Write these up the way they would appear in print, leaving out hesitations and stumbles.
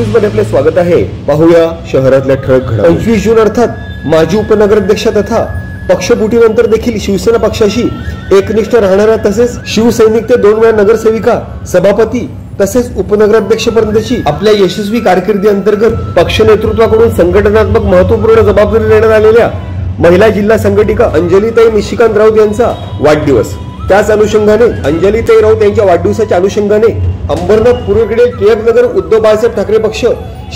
News मध्ये आपले स्वागत आहे। पाहूया शहरातल्या ठळक घडामोडी। 25 जून अर्थात माजी उपनगराध्यक्ष तथा पक्षफुटीनंतर देखील शिवसेना पक्षाशी एकनिष्ठ राहणाऱ्या तसेच शिवसैनिक ते 2 वेळा नगरसेविका, सभापती तसेच उपनगराध्यक्षपर्यंतची आपल्या यशस्वी कारकिर्दी अंतर्गत पक्ष नेतृत्वाकडून संघटनात्मक महत्त्वपूर्ण जबाबदारी देण्यात आलेल्या महिला जिल्हा संघटिका अंजलीताई निशिकांत राऊत यांचा वाढदिवस। त्याच अनुषंगाने अंजलीताई राऊत यांच्या वाढदिवसाच्या अनुषंगाने अंबरनाथ पूर्वेकडील टिळकनगर उद्धव बाळासाहेब ठाकरे पक्ष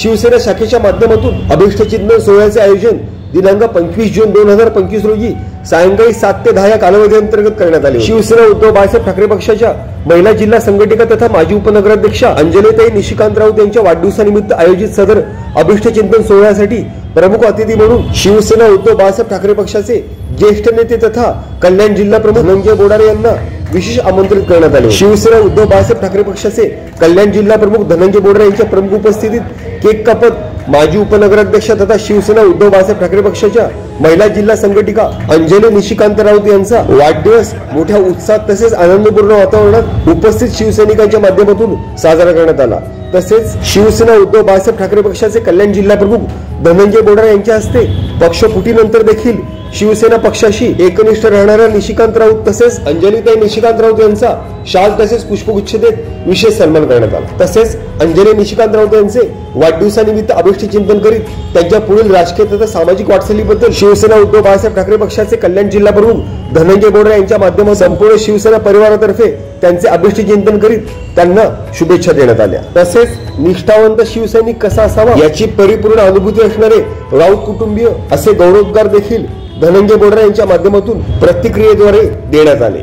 शिवसेना शाखेच्या माध्यमातून अभिष्टचिंतन सोहळ्याचे आयोजन दिनांक 25 जून 2025 रोजी सायंकाळी 7 ते 10 या कालावधीअंतर्गत करण्यात आले। शिवसेना उद्धव बाळासाहेब ठाकरे पक्षाच्या महिला जिल्हा संघटिका तथा माजी उपनगराध्यक्षा अंजलीताई निशिकांत राऊत यांच्या वाढदिवसानिमित्त आयोजित सदर अभिष्टचिंतन सोहळ्यासाठी प्रमुख अतिथी म्हणून शिवसेना उद्धव बाळासाहेब ठाकरे पक्षाचे ज्येष्ठ नेते तथा कल्याण जिल्हा प्रमुख धनंजय बोडारे यांना विशेष आमंत्रित करण्यात आले। शिवसेना उद्धव बाळासाहेब ठाकरे पक्षाचे कल्याण जिल्हा प्रमुख धनंजय बोडारे यांच्या प्रमुख उपस्थितीत केक कापत माजी उपनगराध्यक्ष तथा शिवसेना उद्धव बाळासाहेब ठाकरे पक्षाच्या महिला जिल्हा संघटिका अंजली निशिकांत राऊत यांचा वाढदिवस मोठ्या उत्साहात तसेच आनंदपूर्ण वातावरणात उपस्थित शिवसैनिकांच्या माध्यमातून साजरा करण्यात आला। तसेच शिवसेना उद्धव बाळासाहेब ठाकरे पक्षाचे कल्याण जिल्हा प्रमुख धनंजय बोडारे यांच्या हस्ते पक्षफुटीनंतर देखील शिवसेना पक्षाशी एकनिष्ठ राहणाऱ्या निशिकांत राऊत तसेच अंजलीताई निशिकांत राऊत यांचा शाल तसेच पुष्पगुच्छ देत विशेष सन्मान करण्यात आला। तसेच अंजली निशिकांत राऊत यांचे वाढदिवसानिमित्त अभिष्टचिंतन करीत त्यांच्या पुढील राजकीय तथा सामाजिक वाटचालीबद्दल शिवसेना उद्धव बाळासाहेब ठाकरे पक्षाचे कल्याण जिल्हा प्रमुख धनंजय बोडारे यांच्या माध्यमातून संपूर्ण शिवसेना परिवारातर्फे त्यांचे अभिष्टचिंतन करीत त्यांना शुभेच्छा देण्यात आल्या। तसेच निष्ठावंत शिवसैनिक कसा असावा याची परिपूर्ण अनुभूती असणारे राऊत कुटुंबीय असे गौरवोद्गार देखील धनंजय बोडारे यांच्या माध्यमातून प्रतिक्रियेद्वारे देण्यात आले।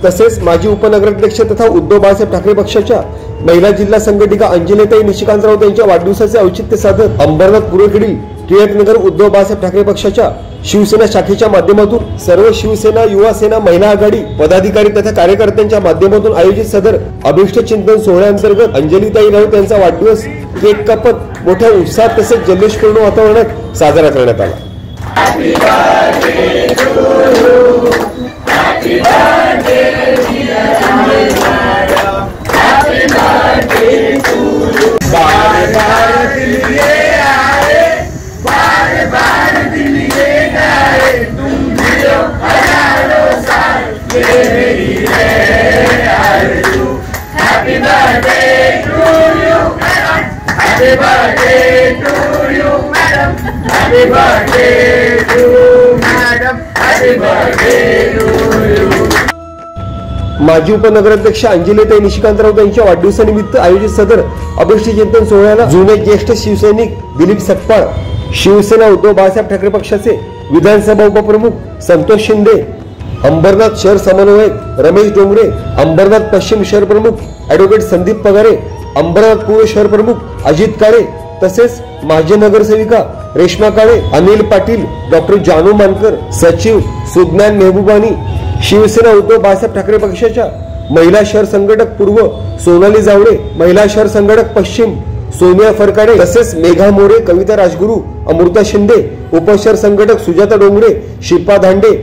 तसेच माजी उपनगराध्यक्ष तथा उद्धव बाळासाहेब ठाकरे पक्षाच्या महिला जिल्हा संघटिका अंजलीताई निशिकांत राऊत यांच्या वाढदिवसाचे औचित्य साधत अंबरनाथ पूर्वेकडील टिळकनगर उद्धव बाळासाहेब ठाकरे पक्षाच्या शिवसेना शाखेच्या माध्यमातून सर्व शिवसेना, युवा सेना, महिला आघाडी पदाधिकारी तथा कार्यकर्त्यांच्या माध्यमातून आयोजित सदर अभिष्टचिंतन सोहळ्याअंतर्गत अंजलीताई राऊत यांचा वाढदिवस केक कापत मोठ्या उत्साहात तसेच जल्लोषपूर्ण वातावरणात साजरा करण्यात आला। Happy birthday to you. Happy birthday dear madam. Happy birthday to you. बार बार दिल ये आए, बार बार दिल ये गाए, तुम जियो हजारों साल ये मेरी है आरज़ू। Happy birthday to you madam. Happy birthday to you madam. Happy birthday to madam. Happy birthday to you. माजी उपनगराध्यक्ष अंजलीताई निशिकांत राऊत यांच्या वाढदिवसानिमित्त आयोजित सदर अभिष्टचिंतन सोहळ्याला जुने ज्येष्ठ शिवसैनिक दिलीप सकपाळ, शिवसेना उद्धव बाळासाहेब ठाकरे पक्षाचे विधानसभा उपप्रमुख संतोष शिंदे, अंबरनाथ शहर समन्वयक रमेश डोंगरे, अंबरनाथ पश्चिम शहर प्रमुख ॲडव्होकेट संदीप पगारे, अंबरनाथ पूर्व शहर प्रमुख अजित काळे तसेच माजी नगरसेविका रेश्मा काळे, अनिल पाटील, डॉक्टर जानू मानकर, सचिव सुज्ञान मेहबूबानी, शिवसेना उद्धव बाळासाहेब ठाकरे पक्षाच्या महिला शहर संघटक पूर्व सोनाली जावळे, महिला शहर संघटक पश्चिम सोनिया फरकाडे तसेच मेघा मोरे, कविता राजगुरू, अमृता शिंदे, उपशहर संघटक सुजाता डोंगरे, शिल्पा धांडे,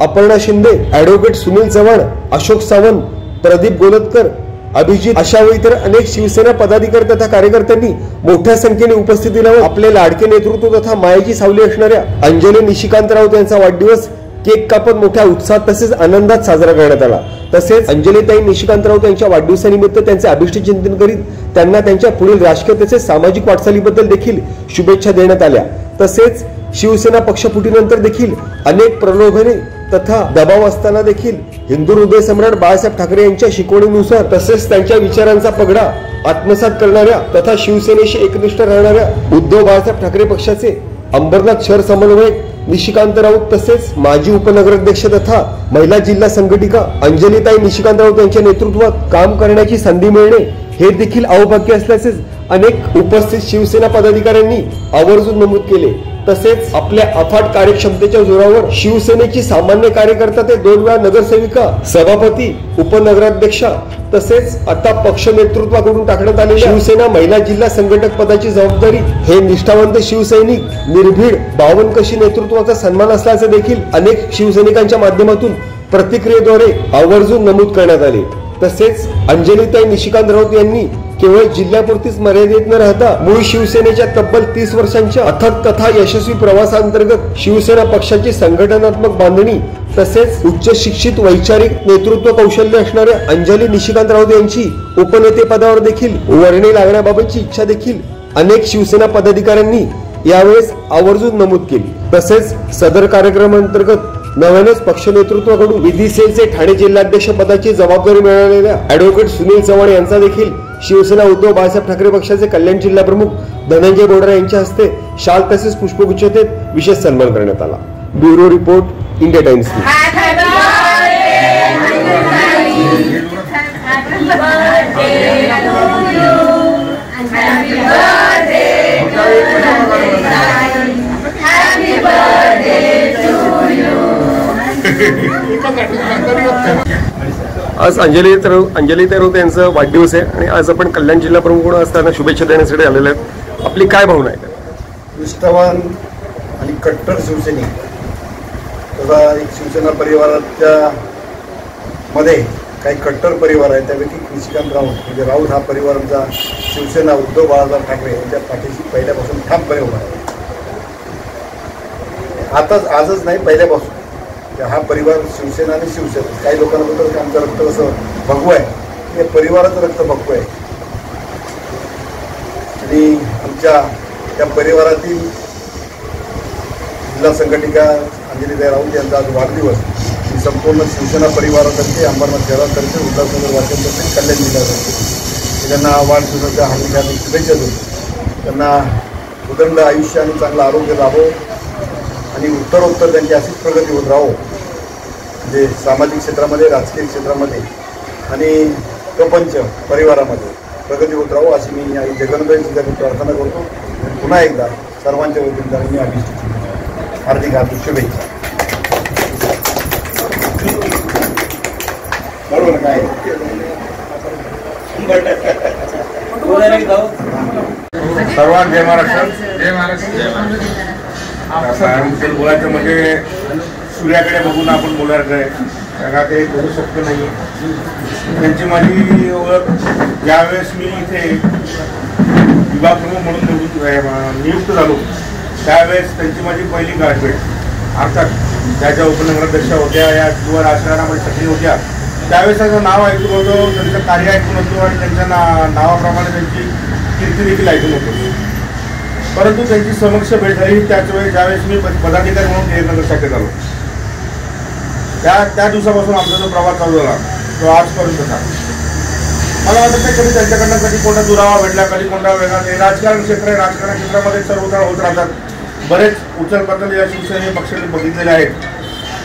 अपर्णा शिंदे, ॲडव्होकेट सुनील चव्हाण, अशोक सावंत, प्रदीप गोलतकर, अभिजित अशा व इतर अनेक शिवसेना पदाधिकारी तथा कार्यकर्त्यांनी मोठ्या संख्येने उपस्थिती लावून आपले लाडके नेतृत्व तथा मायेची सावली असणाऱ्या अंजली निशिकांत राऊत यांचा वाढदिवस केक कापत मोठ्या उत्साहात तसेच आनंदात साजरा करण्यात आला। तसेच अंजलीताई निशिकांत राऊत यांच्या वाढदिवसानिमित्त त्यांचे अभिष्टचिंतन करीत त्यांना त्यांच्या पुढील राजकीय तसेच सामाजिक वाटचालीबद्दल देखील शुभेच्छा देण्यात आल्या। तसेच शिवसेना पक्षफुटीनंतर देखील अनेक प्रलोभने तथा दबाव असताना देखील हिंदू हृदय सम्राट बाळासाहेब ठाकरे यांच्या शिकवणीनुसार तसेच त्यांच्या विचारांचा पगडा आत्मसात करणाऱ्या तथा शिवसेनेशी एकनिष्ठ राहणाऱ्या उद्धव बाळासाहेब ठाकरे पक्षाचे अंबरनाथ शहर समन्वयक निशिकांत राऊत तसेच माजी उपनगराध्यक्ष तथा महिला जिल्हा संघटिका अंजलीताई निशिकांत राऊत यांच्या नेतृत्वात काम करण्याची संधी मिळणे हे देखील अवभाग्य असल्याचे अनेक उपस्थित शिवसेना पदाधिकाऱ्यांनी आवर्जून नमूद केले। तसेच आपल्या अफाट कार्यक्षमतेच्या जोरावर शिवसेनेची सामान्य कार्यकर्ता ते 2 वेळा नगरसेविका, सभापती, उपनगराध्यक्षा तसेच आता पक्ष नेतृत्वाकडून टाकण्यात आलेल्या शिवसेना महिला जिल्हा संघटक पदाची जबाबदारी हे निष्ठावंत शिवसैनिक निर्भीड बावनकशी नेतृत्वाचा सन्मान असल्याचे देखील अनेक शिवसैनिकांच्या माध्यमातून प्रतिक्रियेद्वारे आवर्जून नमूद करण्यात आले। तसेच अंजलीताई निशिकांत राऊत यांनी केवळ जिल्ह्यापुरतीच मर्यादित न राहता मूळ शिवसेनेच्या तब्बल 30 वर्षांच्या अथक तथा यशस्वी प्रवासांतर्गत शिवसेना पक्षाची संघटनात्मक बांधणी तसेच उच्च शिक्षित वैचारिक नेतृत्व कौशल्य असणाऱ्या अंजली निशिकांत राऊत यांची उपनेते पदावर देखील वर्णी लागण्याबाबतची इच्छा देखील अनेक शिवसेना पदाधिकाऱ्यांनी यावेळेस आवर्जून नमूद केली। तसेच सदर कार्यक्रमांतर्गत नव्यानेच पक्ष नेतृत्वाकडून विधी सेलचे ठाणे जिल्हाध्यक्ष पदाची जबाबदारी मिळालेल्या ॲडव्होकेट सुनील चव्हाण यांचा देखील शिवसेना उद्धव बाळासाहेब ठाकरे पक्षाचे कल्याण जिल्हा प्रमुख धनंजय बोडरा यांच्या हस्ते शाल तसेच पुष्पगुच्छ देत विशेष सन्मान करण्यात आला। Bureau report, India times. आज अंजली राऊत यांचा वाढदिवस आहे आणि आज आपण कल्याण जिल्हा प्रमुख म्हणून असताना शुभेच्छा देण्यासाठी आलेले आहेत। आपली काय भावना आहे? निष्ठावान आणि कट्टर शिवसैनिक तसा एक शिवसेना परिवाराच्या मध्ये काही कट्टर परिवार आहे, त्यापैकी निशिकांत राऊत म्हणजे राऊत हा परिवार आमचा शिवसेना उद्धव बाळासाहेब ठाकरे यांच्या पाठीशी पहिल्यापासून ठामपणे उभा आहे। आजच नाही, पहिल्यापासून हा परिवार शिवसेना आणि शिवसेना, काही लोकांना बोलतात की आमचं रक्त कसं भगवं आहे, हे परिवाराचं रक्त भगवं आहे आणि आमच्या त्या परिवारातील जिल्हा संघटिका अंजली राऊत यांचा आज वाढदिवस संपूर्ण शिवसेना परिवारातर्फे, अंबरनाथ शहरातर्फे, उल्हासनगर वाशिमतर्फे, कल्याण जिल्ह्यातर्फे त्यांना वाढदिवसाच्या हार्दिक शुभेच्छा देतो। त्यांना उदंड आयुष्य आणि चांगलं आरोग्य लाभो आणि उत्तरोत्तर त्यांची अशीच प्रगती होत राहो, म्हणजे सामाजिक क्षेत्रामध्ये, राजकीय क्षेत्रामध्ये आणि प्रपंच परिवारामध्ये प्रगती होत राहो अशी मी आई जगन्नाथांची प्रार्थना करतो। पुन्हा एकदा सर्वांच्या वतीने मी अभिष्ट हार्दिक शुभेच्छा। बरोबर काय सर्वांना जय महाराष्ट्र। जय महाराष्ट्र। जय महाराष्ट्र। आपण बोलायचं म्हणजे सूर्याकडे बघून आपण बोलायचं आहे, कारण ते बोलू शकतो नाही। त्यांची माझी ओळख ज्यावेळेस मी इथे विभाग प्रमुख म्हणून नियुक्त झालो त्यावेळेस त्यांची माझी पहिली गाठभेट, अर्थात त्याच्या उपनगराध्यक्षा होत्या, या किंवा राजकारणामध्ये सक्रिय होत्या, त्यावेळेस त्याचं नाव ऐकून होतो, त्यांचं कार्य ऐकून होतो आणि त्यांच्या नावाप्रमाणे त्यांची कीर्ती देखील ऐकून होतो। परंतु त्यांची समक्ष भेट झाली त्याच वेळी ज्यावेळेस मी पदाधिकारी म्हणून गिरीनगर शाखेत झालो, त्या दिवसापासून आमचा जो प्रवास चालू झाला तो आजपर्यंतचा। मला वाटतं नाही कधी त्यांच्याकडनं कधी कोणता दुरावा भेटला, कधी कोणता वेगळा नाही। राजकारण क्षेत्र आहे, राजकारण क्षेत्रामध्ये सर्वत्र होत राहतात, बरेच उचलपातळ या शिवसेने पक्षाने बघितलेले आहेत,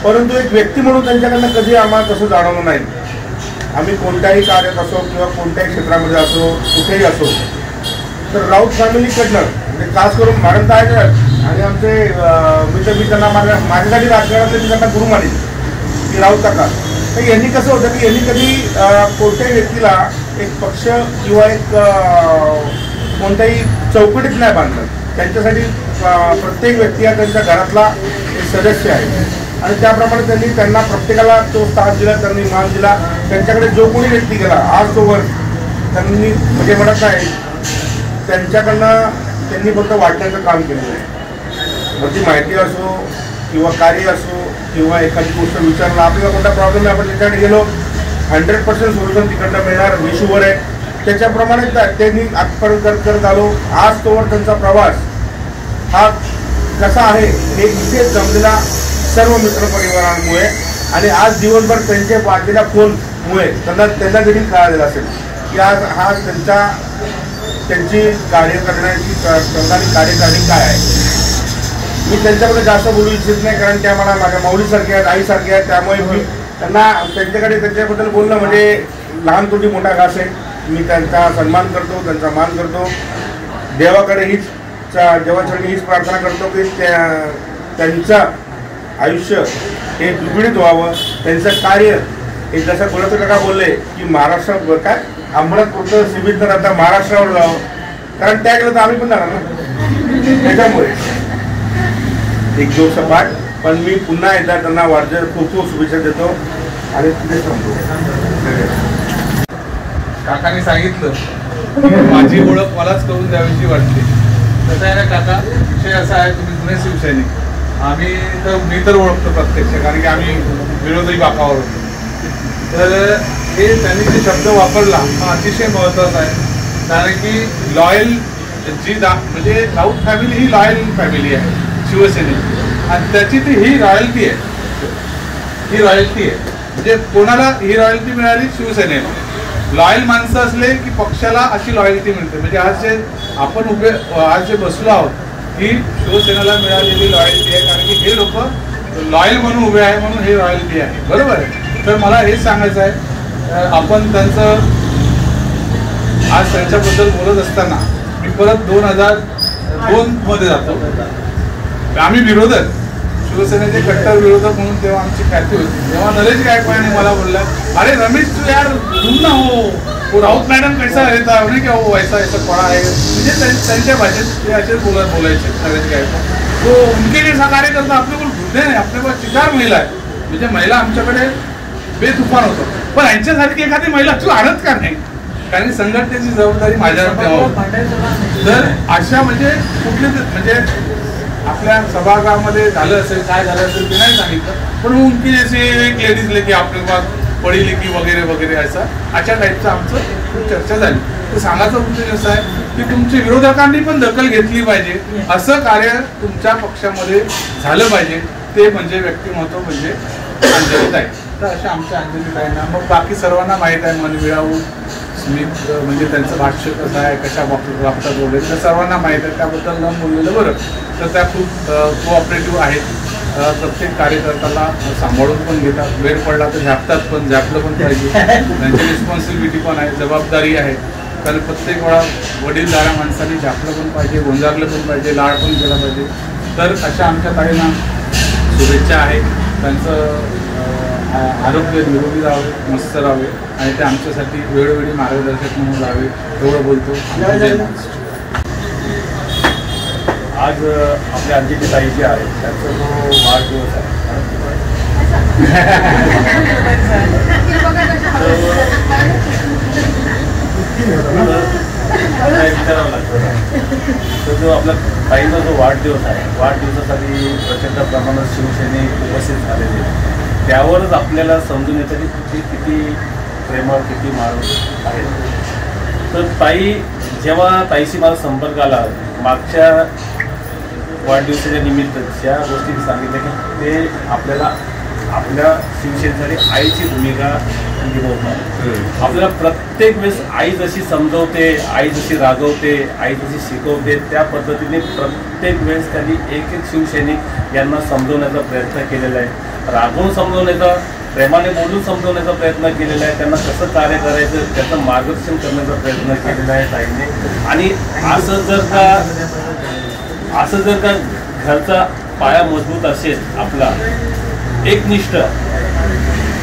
परंतु एक व्यक्ती म्हणून त्यांच्याकडनं कधी आम्हाला तसं जाणवलं नाही। आम्ही कोणत्याही कार्यात असो किंवा कोणत्याही क्षेत्रामध्ये असो, कुठेही असो, तर राऊत फॅमिलीकडनं म्हणजे खास करून मॅडम तर आहेत आणि आमचे मी त्यांना माझ्यासाठी राजकारणातले मी त्यांना गुरु मानेन की राऊत काका। तर यांनी कसं होतं की यांनी कधी कोणत्याही व्यक्तीला एक पक्ष किंवा एक कोणत्याही चौकटीत नाही बांधलं, त्यांच्यासाठी प्रत्येक व्यक्ती हा त्यांच्या घरातला एक सदस्य आहे आणि त्याप्रमाणे त्यांनी त्यांना प्रत्येकाला तो स्थान दिला, त्यांनी मान दिला। त्यांच्याकडे जो कोणी व्यक्ती गेला आज तोवर त्यांनी म्हणजे म्हणत नाही त्यांच्याकडनं त्यांनी फक्त वाटण्याचं काम केलेलं आहे। मग ती माहिती असो किंवा कार्य असो किंवा एखादी गोष्ट विचारला आपल्याला कोणता प्रॉब्लेम आहे, आपण त्याच्याकडे गेलो 100% सोल्युशन तिकडनं मिळणार, विशूवर आहे। त्याच्याप्रमाणे त्यांनी आजपर्यंत करत आलो। आज तोवर त्यांचा प्रवास हा कसा आहे हे इथे जमलेला सर्व मित्रपरिवारांमुळे आणि आज दिवसभर त्यांचे वाढलेल्या फोनमुळे त्यांना देखील कळालेलं असेल की आज हा त्यांची कार्य करण्याची कार्यकारिणी काय आहे। मी त्यांच्याकडे जास्त बोलू इच्छित नाही, कारण त्या मला माझ्या माऊलीसारख्या आहेत, आईसारख्या आहेत, त्यामुळे मी त्यांना त्यांच्याबद्दल बोलणं म्हणजे लहान तोटी मोठा घास आहे। मी त्यांचा सन्मान करतो, त्यांचा मान करतो, देवाकडे देवाचरणी हीच प्रार्थना करतो की त्यांचं आयुष्य हे दुर्बिणीत व्हावं, त्यांचं कार्य हे जसं गुणवंत काका बोलले की महाराष्ट्रावर काय अंबरनाथपुरतं सीमित न राहता महाराष्ट्रावर जावं, कारण त्या गेलं तर आम्ही पण जाणार ना। त्याच्यामुळे एक जोक सपाट, पण मी पुन्हा एकदा त्यांना वाढदिवस खूप खूप शुभेच्छा देतो आणि तिथे थांबतो। काकांनी सांगितलं माझी ओळख मलाच करून द्यावीशी वाटते. कसं आहे ना काका, विषय असा आहे, तुम्ही जुने शिवसैनिक, मी तर ओळखतो प्रत्यक्ष, कारण की आम्ही विरोधी बाकावर होतो. तर हे त्यांनी जे शब्द वापरला हा अतिशय महत्त्वाचा आहे, कारण की लॉयल म्हणजे राऊत फॅमिली ही लॉयल फॅमिली आहे शिवसेनेची, आणि त्याची ती ही रॉयल्टी आहे. म्हणजे कोणाला ही रॉयल्टी मिळाली? शिवसेनेला. लॉयल माणसं असले की पक्षाला अशी लॉयल्टी मिळते. म्हणजे आज जे बसलो आहोत ही शिवसेनेला मिळालेली लॉयल्टी आहे, कारण की हे लोक लॉयल म्हणून उभे आहे, म्हणून हे रॉयल्टी आहे. बरोबर आहे. तर मला हेच सांगायचं आहे, आपण आज त्यांच्याबद्दल बोलत असताना मी परत 2002 मध्ये जातो. आम्ही विरोधक, शिवसेनेचे कट्टर विरोधक म्हणून तेव्हा आमची ख्याती होती. तेव्हा नरेश गायकवाडने मला बोलला, अरे रमेश तू यार तुम ना हो राऊत मॅडम कैसा रहता है क्या, वो ऐसा ऐसा पड़ा है. म्हणजे त्यांच्या भाषेत ते असेच बोलायचे नरेश गायकवाड. तो उनके जैसा कार्य करता आपले कोण घुसले नाही, आपले पास शिकार महिला आहे. म्हणजे महिला आमच्याकडे बेतुफान होतो, पण यांच्यासारखी एखादी महिला तू आणत का नाही, कारण संघटनेची जबाबदारी माझ्यावर तेव्हा. तर अशा म्हणजे म्हणजे आपल्या सभागृहामध्ये झालं असेल, काय झालं असेल ते नाही सांगितलं, पण उनकी जैसे एक लेडीज लेके आपल्या पास पढी लिखी वगैरे वगैरे अशा टाईपचं आमचं खूप चर्चा झाली. तर सांगायचं उद्देश असं आहे की तुमच्या विरोधकांनी पण दखल घेतली पाहिजे, असं कार्य तुमच्या पक्षामध्ये झालं पाहिजे. ते म्हणजे व्यक्तिमत्व म्हणजे अंजलीताई. तर अशा आमच्या अंजलीताईंना, मग बाकी सर्वांना माहीत आहे मनमिळावू स्मित म्हणजे त्यांचं भाष्य कसं आहे, कशा वापरतात वगैरे तर सर्वांना माहीत आहे, त्याबद्दल न बोललेलं बरं. तर त्या खूप कोऑपरेटिव्ह आहेत. प्रत्येक कार्यकर्त्याला सांभाळून पण घेतात, वेळ पडला तर झापतात, पण झापलं पण पाहिजे. त्यांची रिस्पॉन्सिबिलिटी पण आहे, जबाबदारी आहे. कारण प्रत्येक वेळा वडीलधाऱ्या माणसांनी झापलं पण पाहिजे, गोंजारलं पण पाहिजे, लाड पण केला पाहिजे. तर अशा आमच्या ताईंना शुभेच्छा आहे. त्यांचं आरोग्य निरोगी राहावे, मस्त राहावे, आणि ते आमच्यासाठी वेळोवेळी मार्गदर्शक म्हणून राहावे, एवढं बोलतो. आज आपल्या अंजली ताई जे आहे त्यांचा जो वाढदिवस आहे, विचारावं लागतं. तर जो आपला ताईचा जो वाढदिवस आहे, वाढदिवसासाठी प्रचंड प्रमाणात शिवसैनिक उपस्थित झालेले, त्यावरच आपल्याला समजून येतं की किती प्रेमळ, किती माणूस आहे. तर ताई, जेव्हा ताईशी मला संपर्क आला मागच्या वाढदिवसाच्या निमित्त, ज्या गोष्टी सांगितल्या की ते आपल्याला आपल्या शिवसेनेसाठी आईची भूमिका निभवतात. आपल्याला प्रत्येक वेळेस आई जशी समजवते, आई जशी रागवते, आई जशी शिकवते, त्या पद्धतीने प्रत्येक वेळेस त्यांनी एक एक शिवसैनिक यांना समजवण्याचा प्रयत्न केलेला आहे. रागवून समजवण्याचा, प्रेमाने बोलून समजवण्याचा प्रयत्न केलेला आहे. त्यांना कसं कार्य करायचं त्याचं मार्गदर्शन करण्याचा प्रयत्न केलेला आहे ताईने. आणि असं जर का घरचा पाया मजबूत असेल आपला, एकनिष्ठ,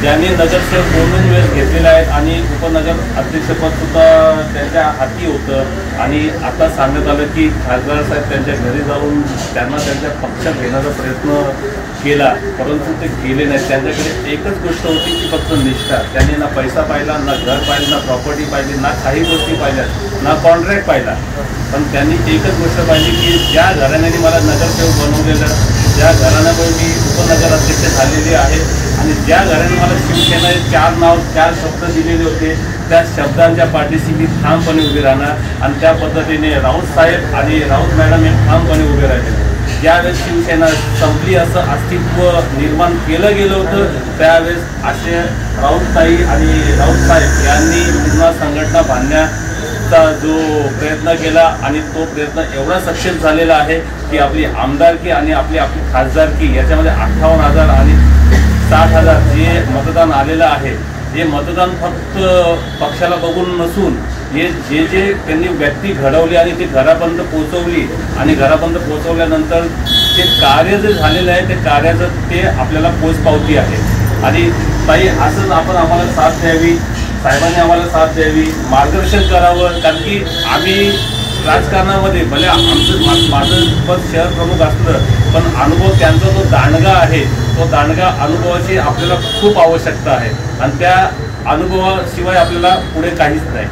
ज्यांनी नगरसेवक 2 वेळेस घेतलेले आहेत आणि उपनगर अध्यक्षपद सुद्धा त्यांच्या हाती होतं, आणि आता सांगण्यात आलं की खासदार साहेब त्यांच्या घरी जाऊन त्यांना त्यांच्या पक्षात घेण्याचा प्रयत्न केला, परंतु ते गेले नाहीत. त्यांच्याकडे एकच गोष्ट होती की फक्त निष्ठा. त्यांनी ना पैसा पाहिला, ना घर पाहिलं, ना प्रॉपर्टी पाहिली, ना काही गोष्टी पाहिल्या, ना कॉन्ट्रॅक्ट पाहिला, पण त्यांनी एकच गोष्ट पाहिली की ज्या घराण्याने मला नगरसेवक बनवलेलं, ज्या घराण्यामुळे मी उपनगर अध्यक्ष झालेले आहे, आणि ज्या घराने मला शिवसेनेचे 4 नाव 4 शब्द दिलेले होते, त्या शब्दांच्या पाठीशी मी ठामपणे उभे राहणार. आणि त्या पद्धतीने राऊत साहेब आणि राऊत मॅडम हे ठामपणे उभे राहिले. ज्यावेळेस शिवसेना संपली असं अस्तित्व निर्माण केलं गेलं होतं, त्यावेळेस असे राऊतताई आणि राऊत साहेब यांनी पुन्हा संघटना बांधण्याचा जो प्रयत्न केला, आणि तो प्रयत्न एवढा सक्सेस झालेला आहे की आपली आमदारकी आणि आपली खासदारकी याच्यामध्ये 58,000 आणि 60,000 जे मतदान आलेलं आहे, हे मतदान फक्त पक्षाला बघून नसून हे जे त्यांनी व्यक्ती घडवली आणि ती घरापर्यंत पोहोचवली, आणि घरापर्यंत पोहोचवल्यानंतर ते कार्य जे झालेलं आहे ते कार्याचं ते आपल्याला पोचपावती आहे. आणि ताई, असंच आपण आम्हाला साथ द्यावी, साहेबांनी आम्हाला साथ द्यावी, मार्गदर्शन करावं. कारण की आम्ही राजकारणामध्ये भले माझं पद शहर प्रमुख असलं, पण अनुभव त्यांचा जो दांडगा आहे, तो दांडगा अनुभवाची आपल्याला खूप आवश्यकता आहे, आणि त्या अनुभवाशिवाय आपल्याला पुढे काहीच नाही.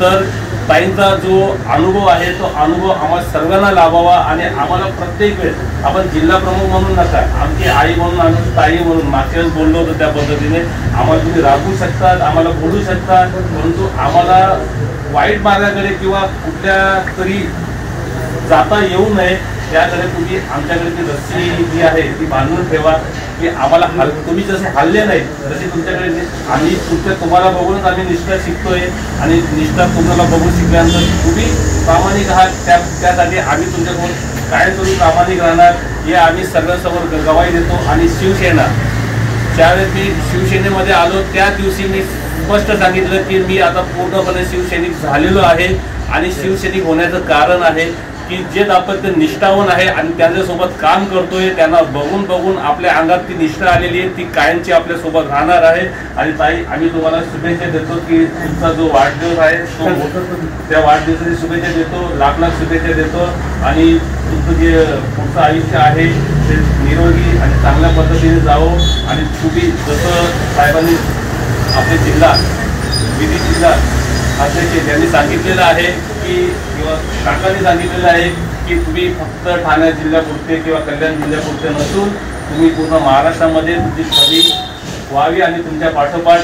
तर ताईंचा जो अनुभव आहे तो अनुभव आम्हाला सर्वांना लाभावा आणि आम्हाला प्रत्येक वेळेस आपण जिल्हा प्रमुख म्हणून नका, आमची आई म्हणून, आमची ताई म्हणून मागच्या वेळेस बोललो होतो त्या पद्धतीने आम्हाला तुम्ही राबवू शकतात, आम्हाला बोलू शकतात, परंतु आम्हाला वाईट मार्गाकडे किंवा कुठल्या तरी जाता येऊ नये त्याकडे तुम्ही आमच्याकडे ती रस्सी जी आहे ती बांधून ठेवा की आम्हाला तुम्ही जसे हल्ले नाही तसे तुमच्याकडे आम्ही तुम्हाला बघूनच आम्ही निष्ठा शिकतोय आणि निष्ठा तुम्हाला बघून शिकल्यानंतर तुम्ही प्रामाणिक आहात त्यासाठी आम्ही तुमच्याकडून कायमस्वरूपी प्रामाणिक राहणार हे आम्ही सगळ्यांसमोर गवाही देतो. आणि शिवसेना ज्यावेळेस मी शिवसेनेमध्ये आलो त्या दिवशी मी स्पष्ट सांगितलं की मी आता पूर्णपणे शिवसैनिक झालेलो आहे आणि शिवसैनिक होण्याचं कारण आहे की जे दाम्पत्य निष्ठावान आहे आणि त्यांच्यासोबत काम करतोय त्यांना बघून बघून आपल्या अंगात ती निष्ठा आलेली आहे, ती कायमची आपल्यासोबत राहणार आहे. आणि ताई आम्ही तुम्हाला शुभेच्छा देतो की तुमचा जो वाढदिवस आहे तो त्या वाढदिवसाची शुभेच्छा देतो, लाख लाख शुभेच्छा देतो आणि तुमचं जे पुढचं आयुष्य आहे ते निरोगी आणि चांगल्या पद्धतीने जावं. आणि तुम्ही जसं साहेबांनी आपले जिल्हा विधी जिल्हा अध्यक्ष त्यांनी सांगितलेलं आहे की किंवा काकांनी सांगितलेलं आहे की तुम्ही फक्त ठाणे जिल्ह्यापुरते किंवा कल्याण जिल्ह्यापुरते नसून तुम्ही पूर्ण महाराष्ट्रामध्ये तुमची छबी व्हावी आणि तुमच्या पाठोपाठ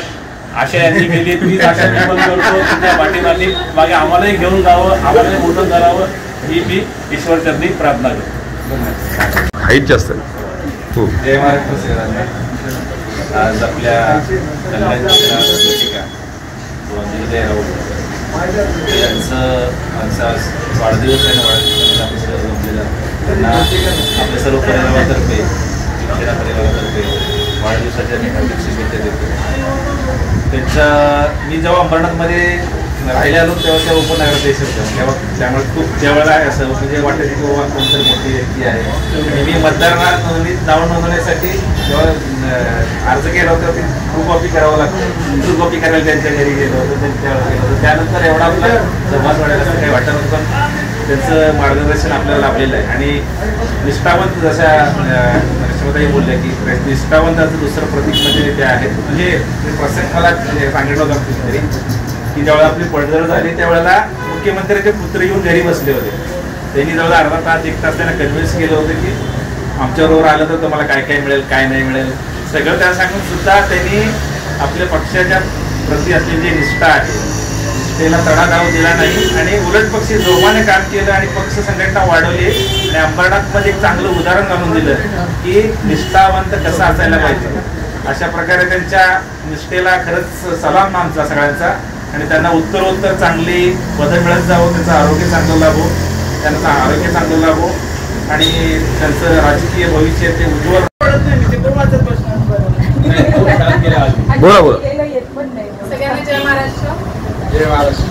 आशा यांनी केली तीच आशा मी पण करतो. तुमच्या पाठीमागे मागे आम्हालाही घेऊन जावं, आम्हालाही मोठं करावं ही मी ईश्वरचरणी प्रार्थना करतो. हाईट जास्त जय महाराष्ट्र सगळ्यांना. आज आपल्या कल्याण जिल्हा यांचं वाढदिवस आहे ना, वाढदिवसाला त्यांना आपल्या सर्व परिवारातर्फे शिवसेना परिवारातर्फे वाढदिवसाच्या मी हार्दिक शुभेच्छा देतो. त्यांच्या मी जेव्हा अंबरनाथमध्ये राहिले आलो तेव्हा त्या उपनगराध्यक्ष होत्या, त्यामुळे खूप जेवढा आहे असं म्हणजे वाटायचं की बाबा कोणतरी मोठी व्यक्ती आहे. आणि मी मतदार नोंदणीत नाव नोंदवण्यासाठी जेव्हा अर्ज केला होता ते ट्रू कॉपी करावं लागतं, ट्रू कॉपी करायला त्यांच्या घरी गेलो होतो, त्यांच्यावर गेलो होतो. त्यानंतर एवढा आपला समाज वाढायला असं काही वाटत नव्हतं, पण त्यांचं मार्गदर्शन आपल्याला लाभलेलं आहे. आणि निष्ठावंत जशा रश्मीताई बोलल्या की निष्ठावंताचं दुसरं प्रतीक म्हणजे ते आहे. म्हणजे प्रसंग मला सांगितलं होतं कुठेतरी की ज्यावेळेला आपली पडझड झाली त्यावेळेला मुख्यमंत्र्याचे पुत्र येऊन घरी बसले होते. त्यांनी जवळ अर्धा तास एक तास त्यांना कन्व्हिन्स केलं होतं की आमच्याबरोबर आलं तर तुम्हाला काय काय मिळेल काय नाही मिळेल सगळं त्या सांगून सुद्धा त्यांनी आपल्या पक्षाच्या प्रती असलेली जी निष्ठा आहे निष्ठेला तडा जाऊ दिला नाही आणि उलट पक्षी जोमाने काम केलं आणि पक्ष संघटना वाढवली. आणि अंबरनाथमध्ये एक चांगलं उदाहरण घालून दिलं की निष्ठावंत कसं असायला पाहिजे. अशा प्रकारे त्यांच्या निष्ठेला खरंच सलाम आमचा सगळ्यांचा. आणि त्यांना उत्तरोत्तर चांगली पदं मिळत जावं, त्यांचं आरोग्य चांगलं लाभो, त्यांचं आरोग्य चांगलं लाभो आणि त्यांचं राजकीय भविष्य ते उज्ज्वल. बोला बोला. सगळ्यांना जय महाराष्ट्र. जय महाराष्ट्र.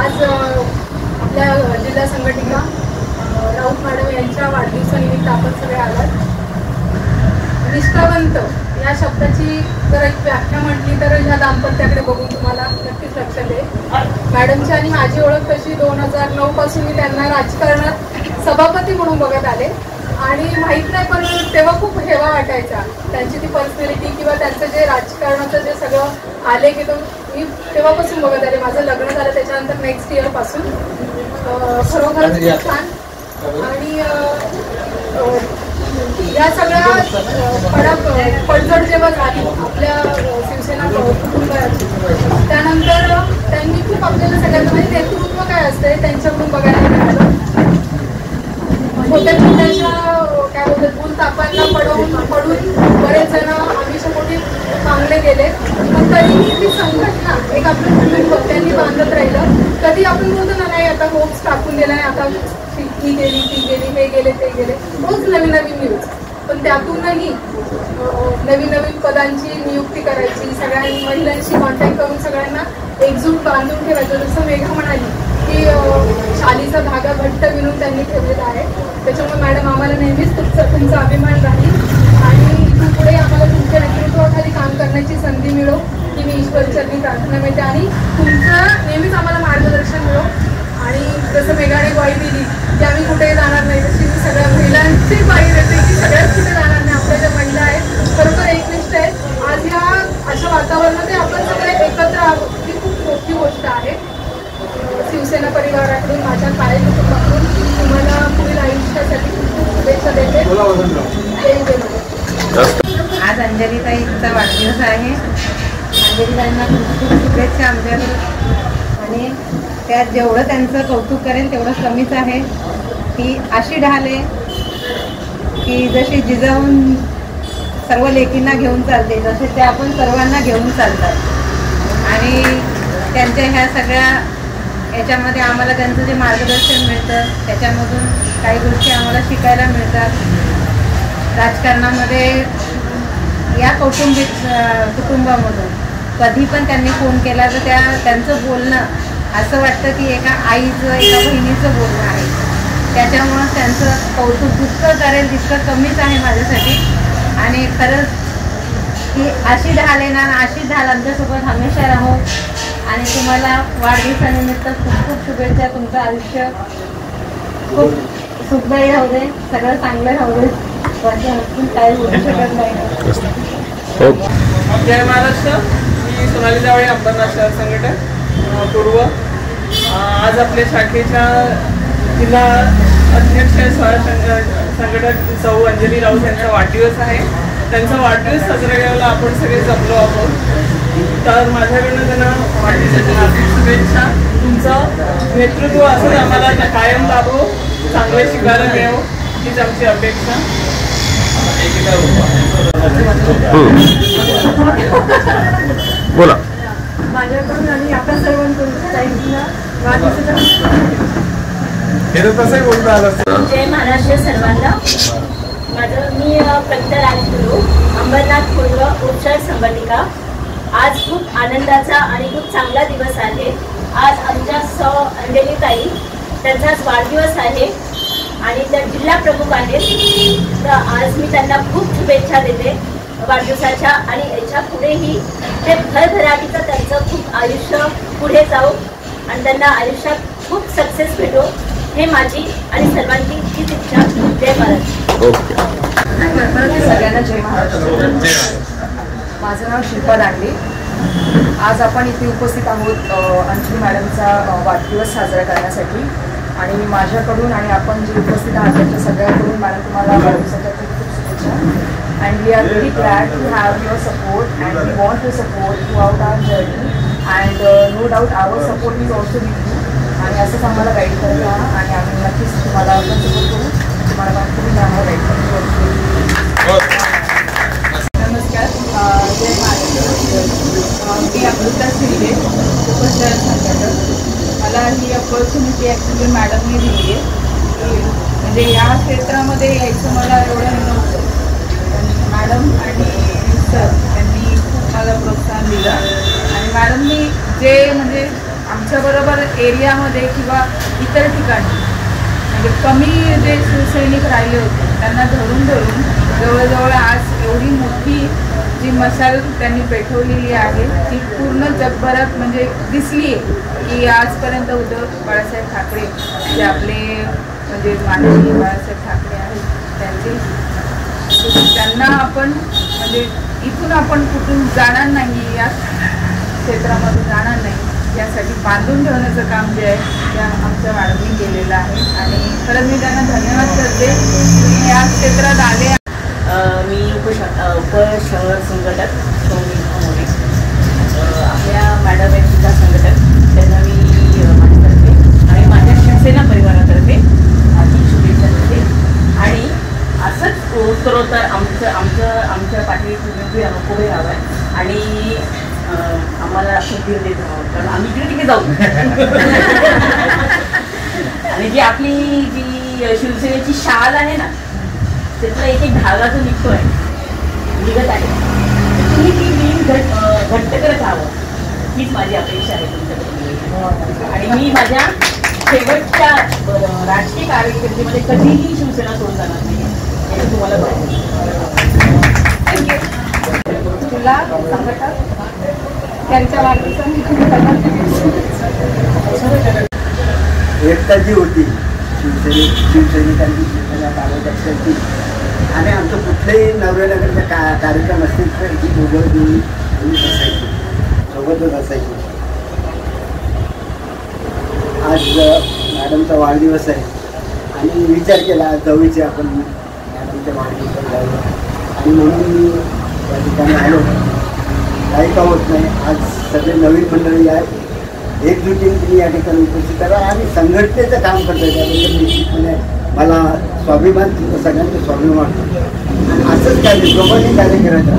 आज आपल्या जिल्हा संघटिका राऊत मॅडम यांच्या वाढदिवसानिमित्त आपण सगळे आलात. निष्ठावंत या शब्दाची जर एक व्याख्या म्हटली तर ह्या दाम्पत्याकडे बघून तुम्हाला नक्कीच लक्षात येईल. मॅडमची आणि माझी ओळख तशी 2009 पासून मी त्यांना राजकारणात सभापती म्हणून बघत आले आणि माहीत नाही पण तेव्हा खूप हेवा वाटायचा त्यांची ती पर्सनॅलिटी किंवा त्यांचं जे राजकारणाचं जे सगळं आले की तो मी तेव्हापासून बघत आले. माझं लग्न झालं त्याच्यानंतर नेक्स्ट इयर पासून खरोखर खूप छान. आणि या सगळ्या पडझड जेव्हा झाली आपल्या शिवसेना कुटुंबाची त्यानंतर त्यांनी खूप आपल्याला सगळ्यांना म्हणजे नेतृत्व काय असते त्यांच्याकडून बघायला मिळालं. छोट्या छोट्याशा काय बोलतात भूल तापांना पडून बरेच जण आमिषपोटी चांगले गेले पण तरीही ती संघटना एक आपलं कुटुंब त्यांनी बांधत राहिलं. कधी आपण बोलतो ना नाही आता होप्स टाकून दिला नाही आता ही गेली ती गेली हे गेले ते गेले रोज नवीन नवीन न्यूज पण त्यातूनही नवीन नवीन पदांची नियुक्ती करायची सगळ्या महिलांशी कॉन्टॅक्ट करून सगळ्यांना एकजूट बांधून ठेवायचं. जसं मेघा म्हणाली की शालीचा धागा घट्ट विणून त्यांनी ठेवलेला आहे. त्याच्यामुळे मॅडम आम्हाला नेहमीच तुमचा अभिमान राहील आणि इथून पुढे आम्हाला तुमच्या नेतृत्वाखाली काम करण्याची संधी मिळो ही मी ईश्वरचरणी प्रार्थना मिळते आणि तुमचं नेहमीच आम्हाला मार्गदर्शन मिळो. आणि जसं मेघाने ग्वाही दिली की आम्ही कुठेही जाणार नाही तशी मी सगळ्या महिलांची ग्वाही देते की सगळ्याच कुठे जाणार नाही. आपल्या ज्या महिला आहेत खरोखर एकनिष्ठ आहेत. आज ह्या अशा वातावरणामध्ये आपण सगळे एकत्र आहोत ही खूप मोठी गोष्ट आहे. शिवसेना परिवाराकडून, माझ्या कार्य कुटुंबाकडून तुम्हाला पुढील आयुष्यासाठी खूप खूप शुभेच्छा देते. जय जय. आज अंजलीताईंचा वाढदिवस आहे. अंजलीताईंना खूप खूप शुभेच्छा आमच्याकडून. आणि त्यात जेवढं त्यांचं कौतुक करेल तेवढं कमीच आहे. ती अशी ढाले की जशी जिजाऊन सर्व लेकींना घेऊन चालते, जसे त्या आपण सर्वांना घेऊन चालतात. आणि त्यांच्या ह्या सगळ्या याच्यामध्ये आम्हाला त्यांचं जे मार्गदर्शन मिळतं त्याच्यामधून काही गोष्टी आम्हाला शिकायला मिळतात. राजकारणामध्ये या कुटुंबामधून कधी पण त्यांनी फोन केला तर त्यांचं बोलणं असं वाटतं की एका आईचं, एका बहिणीचं बोलणं आहे. त्याच्यामुळं त्यांचं कौतुक जितकं करेल तितकं कमीच आहे माझ्यासाठी. आणि खरंच की अशी ढाल येणार, अशी ढाल आमच्यासोबत हमेशा राहो. आणि तुम्हाला वाढदिवसानिमित्त खूप खूप शुभेच्छा. तुमचं आयुष्य खूप सुखदायी राहू दे, सगळं चांगलं राहू दे. काही बोलू शकत नाही. जय महाराष्ट्र. मी सोनाली जावळे, अंबरनाथ शहर संघटक पूर्व. आज आपल्या शाखेच्या जिल्हा अध्यक्ष संघटक सौ अंजली राऊत यांचा वाढदिवस आहे. त्यांचा वाढदिवस साजरा करायला आपण सगळे जमलो आहोत. तर माझ्याकडनं त्यांना वाढदिवसाच्या हार्दिक शुभेच्छा. तुमचं नेतृत्व असं आम्हाला कायम लाभो, चांगले शिकायला मिळो हीच आमची अपेक्षा. बोला. माझ्याकडून आणि आपल्या सर्वांकडून जय महाराष्ट्र सर्वांना. मी प्रगता राजगुरू, अंबरनाथ पूर्व उपशहर संघटिका. आज खूप आनंदाचा आणि खूप चांगला दिवस आहे. आज आमच्या सौ अंजलीताई त्यांचाच वाढदिवस आहे आणि त्या जिल्हा प्रमुख आहेत. तर आज मी त्यांना खूप शुभेच्छा देते वाढदिवसाच्या. आणि याच्या पुढेही ते भरभराटीचं त्यांचं खूप आयुष्य पुढे जाऊ आणि त्यांना आयुष्यात खूप सक्सेस भेटो, हे माझी आणि सर्वांची हीच इच्छा. जय महाराष्ट्र. सगळ्यांना जय महाराष्ट्र. माझं नाव शिल्पा दांडे. आज आपण इथे उपस्थित आहोत अंजली मॅडमचा वाढदिवस साजरा करण्यासाठी. आणि माझ्याकडून आणि आपण जे उपस्थित आहात त्यांच्या सगळ्यांकडून मॅडम तुम्हाला वाढदिवसाच्या खूप खूप शुभेच्छा. and we are very glad to have your support and we want to support throughout our journey and no doubt our support is also with you. आणि असंच आम्हाला गाईड करत राहा आणि आम्ही नक्कीच तुम्हाला पण सपोर्ट करू. तुम्हाला तुम्ही आम्हाला गाईड करू. नमस्कार. जय महाराष्ट्र. मी अमृता शिंदे, उपशहर संघटक. मला ही अपॉर्च्युनिटी ॲक्च्युली मॅडमने दिली आहे. म्हणजे या क्षेत्रामध्ये यायचं मला एवढं नव्हतं, पण मॅडम आणि सर यांनी खूप मला प्रोत्साहन दिलं. आणि मॅडमनी जे म्हणजे आमच्याबरोबर एरियामध्ये किंवा इतर ठिकाणी म्हणजे कमी जे शिवसैनिक राहिले होते त्यांना धरून जवळजवळ आज एवढी मोठी जी मशाल त्यांनी पेटवलेली आहे ती पूर्ण जगभरात म्हणजे दिसली आहे की आजपर्यंत उद्धव बाळासाहेब ठाकरे जे आपले म्हणजे माननीय बाळासाहेब ठाकरे आहेत त्यांना आपण म्हणजे इथून आपण कुठून जाणार नाही, या क्षेत्रामधून जाणार नाही, यासाठी बांधून ठेवण्याचं काम जे आहे त्या आमच्या मॅडमनी केलेलं आहे. आणि खरंच मी त्यांना धन्यवाद करते की या क्षेत्रात आले. मी उपशहर संघटक मोरे. आपल्या मॅडम आहेत सुद्धा संघटक, त्यांना मी माझ्यातर्फे आणि माझ्या शिवसेना परिवारातर्फे आधी शुभेच्छा देते. आणि असंच उत्तरोत्तर आमच्या पाठीशी अनुभव हवा आहे आणि आम्हाला असं धीर देत राहावं, कारण आम्ही इकडे तिकडे जाऊ. आणि जी आपली जी शिवसेनेची शाल आहे ना त्यातला एक धागा जो निघत आहे तुम्ही ती नीट घट्ट करत राहावं हीच माझी अपेक्षा आहे तुमच्याकडे. आणि मी माझ्या शेवटच्या राजकीय कारकिर्दीमध्ये कधीही शिवसेना सोडून जाणार नाही याची तुम्हाला थँक्यू. तुला संघटक त्यांच्या वाढदिवसाने एकता जी होती शिवसैनिकांची शिवसेना कार्यकर्त्यांची आणि आमचं कुठलेही नवऱ्यानगरचा कार्यक्रम असतील तर ही दोघं दोन्ही असायची, सोबतच असायची. आज मॅडमचा वाढदिवस आहे आणि विचार केला जवळचे आपण मॅडमच्या वाढदिवसाला जाऊया आणि म्हणून मी या ठिकाणी आलो. काही का होत नाही, आज सगळे नवीन मंडळी आहेत, एकजुटीने तुम्ही या ठिकाणी उपस्थित करा आणि संघटनेचं काम करता त्याबद्दल निश्चितपणे मला स्वाभिमान, तुमचं सगळ्यांचं स्वाभिमान. असंच कार्य दोघांनी कार्य करायचं.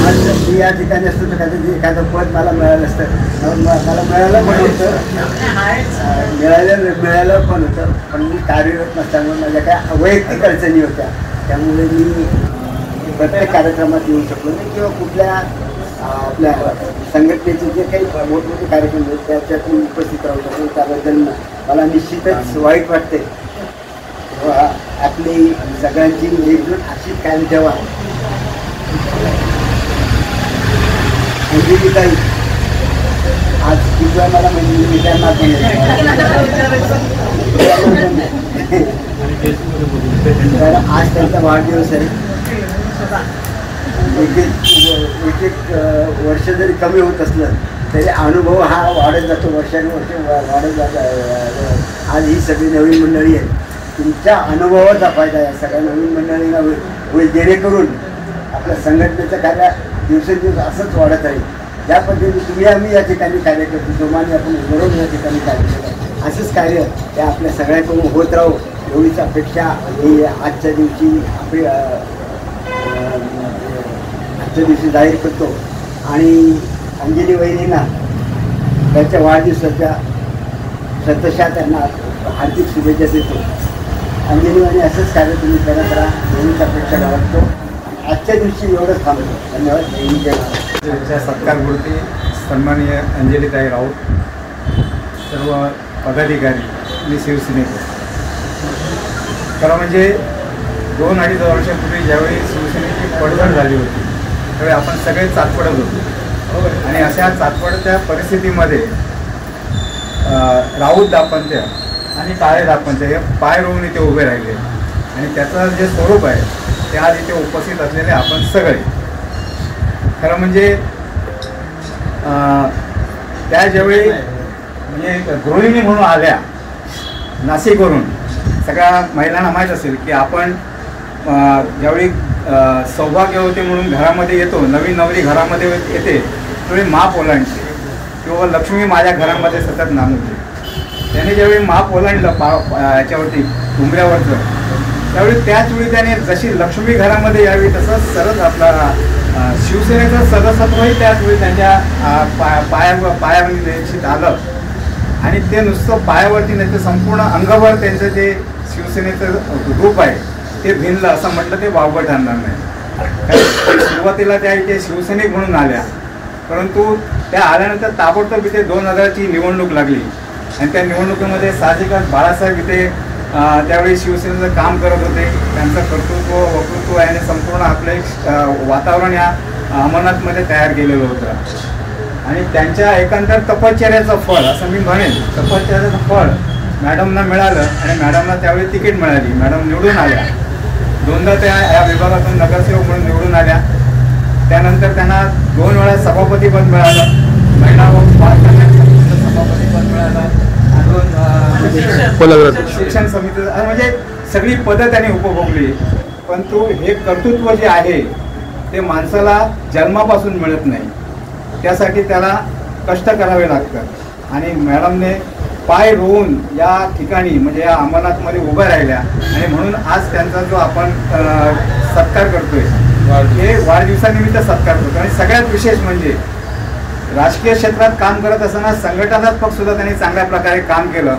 आज मी या ठिकाणी असतो तर कधी एखादं पद मला मिळालं असतं, मला मिळालं पण होतं, मिळालं पण होतं, पण मी कार्यरत नसल्यामुळे माझ्या काय वैयक्तिक अडचणी होत्या, त्यामुळे मी प्रत्येक कार्यक्रमात येऊ शकलो नाही किंवा कुठल्या आपल्या संघटनेचे जे काही मोठमोठे कार्यक्रम आहेत त्याच्यातून उपस्थित राहू शकतो. त्याबद्दल मला निश्चितच वाईट वाटते. आपली सगळ्यांची एकजूट अशीच कायम ठेवा. अंजलीताई आज तिथं मला म्हणजे मी त्यांना तर आज त्यांचा वाढदिवस आहे. एक एक वर्ष जरी कमी होत असलं तरी अनुभव हा वाढत जातो, वर्षानुवर्ष वाढत जातो. आज ही सगळी नवीन मंडळी आहे, तुमच्या अनुभवाचा फायदा या सगळ्या नवीन मंडळींना होईल, जेणेकरून आपल्या संघटनेचं कार्य दिवसेंदिवस असंच वाढत आहे. ज्या पद्धतीने तुम्ही आम्ही या ठिकाणी कार्य करतो, जोमाने आपण बरोबर या ठिकाणी कार्य करतो, असंच कार्य ते आपल्या सगळ्यांकडून होत राहू एवढीच अपेक्षा मी आजच्या दिवशी जाहीर करतो. आणि अंजली वहिनींना त्यांच्या वाढदिवसाच्या शतशः त्यांना हार्दिक शुभेच्छा देतो. अंजली वहिनी असंच कार्य तुम्ही करत राहा एवढीच अपेक्षा बाळगतो. आजच्या दिवशी एवढंच थांबतो. धन्यवाद. त्यांच्या सत्कारपूर्ती सन्माननीय अंजलीताई राऊत, सर्व पदाधिकारी आणि शिवसेनेचे. खरं म्हणजे 2-2.5 वर्षापूर्वी ज्यावेळी शिवसेनेची पडझड झाली होती त्यावेळी आपण सगळे चाचपडत होतो आणि अशा चाचपडत्या परिस्थितीमध्ये राऊत दाम्पत्य आणि काळे दाम्पत्य हे पाय रोवून इथे उभे राहिले आणि त्याचं जे स्वरूप आहे ते आज इथे उपस्थित असलेले आपण सगळे. खरं म्हणजे त्या ज्यावेळी म्हणजे गृहिणी म्हणून आल्या नाशिकवरून, सगळ्या महिलांना माहीत असेल की आपण ज्यावेळी सौभाग्य होते म्हणून घरामध्ये येतो, नवीन नवरी घरामध्ये येते त्यावेळी माप ओलांडते किंवा लक्ष्मी माझ्या घरामध्ये सतत नांदते. त्याने ज्यावेळी माप ओलांडलं याच्यावरती उंबऱ्यावरचं, त्यावेळी त्याचवेळी त्याने जशी लक्ष्मी घरामध्ये यावी तसंच सरस आपला शिवसेनेचं सदस्यत्वही त्याचवेळी त्यांच्या पायामध्ये निश्चित आलं आणि ते नुसतं पायावरती नाही तर संपूर्ण अंगावर त्यांचं जे शिवसेनेचं रूप आहे ते भिनलं असं म्हटलं ते वावगं ठरणार नाही. सुरुवातीला त्या इथे शिवसैनिक म्हणून आल्या, परंतु त्या आल्यानंतर ताबडतोब इथे 2000ची निवडणूक लागली आणि त्या निवडणुकीमध्ये साहजिकच बाळासाहेब इथे त्यावेळी शिवसेनेचं काम करत होते. त्यांचं कर्तृत्व वक्तृत्व याने संपूर्ण आपलं एक वातावरण या अमरनाथमध्ये तयार केलेलं होतं आणि त्यांच्या एकंदर तपश्चर्याचं फळ असं मी म्हणेन, तपश्चर्याचं फळ मॅडमना मिळालं आणि मॅडमला त्यावेळी तिकीट मिळाली. मॅडम निवडून आल्या, 2दा त्या या विभागातून नगरसेवक म्हणून निवडून आल्या. त्यानंतर त्यांना 2 वेळा सभापतीपद मिळालं, महिला व सभापतीपद मिळालं, शिक्षण समितीचं म्हणजे सगळी पदं त्यांनी उपभोगली. परंतु हे कर्तृत्व जे आहे ते माणसाला जन्मापासून मिळत नाही, त्यासाठी त्याला कष्ट करावे लागतात आणि मॅडमने पाय रोवून या ठिकाणी म्हणजे या अमरनाथमध्ये उभ्या राहिल्या आणि म्हणून आज त्यांचा जो आपण सत्कार करतोय हे वाढदिवसानिमित्त सत्कार करतो. आणि सगळ्यात विशेष म्हणजे राजकीय क्षेत्रात काम करत असताना संघटनात्मक सुद्धा त्यांनी चांगल्या प्रकारे काम केलं.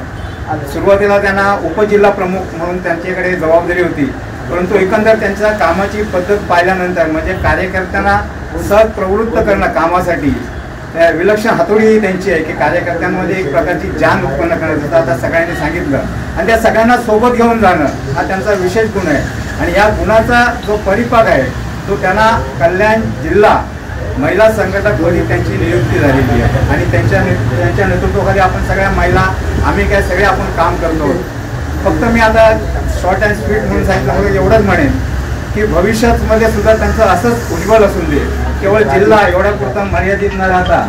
सुरुवातीला त्यांना उपजिल्हा प्रमुख म्हणून त्यांच्याकडे जबाबदारी होती, परंतु एकंदर त्यांच्या कामाची पद्धत पाहिल्यानंतर म्हणजे कार्यकर्त्यांना सहज प्रवृत्त करणं कामासाठी त्या विलक्षण हातोडी त्यांची आहे की कार्यकर्त्यांमध्ये एक प्रकारची जान उत्पन्न करत होतं. आता सगळ्यांनी सांगितलं आणि त्या सगळ्यांना सोबत घेऊन जाणं हा त्यांचा विशेष गुण आहे आणि या गुणाचा जो परिपाक आहे तो त्यांना कल्याण जिल्हा महिला संघटकपदी त्यांची नियुक्ती झालेली आहे आणि त्यांच्या नेतृत्वाखाली आपण सगळ्या महिला आम्ही काय सगळे आपण काम करतो. फक्त मी आता शॉर्ट अँड स्वीट म्हणून सांगितलं एवढंच म्हणेन की भविष्यामध्ये सुद्धा त्यांचं असंच उज्ज्वल असून दे. केवळ जिल्हा एवढ्या पुरता मर्यादित न राहता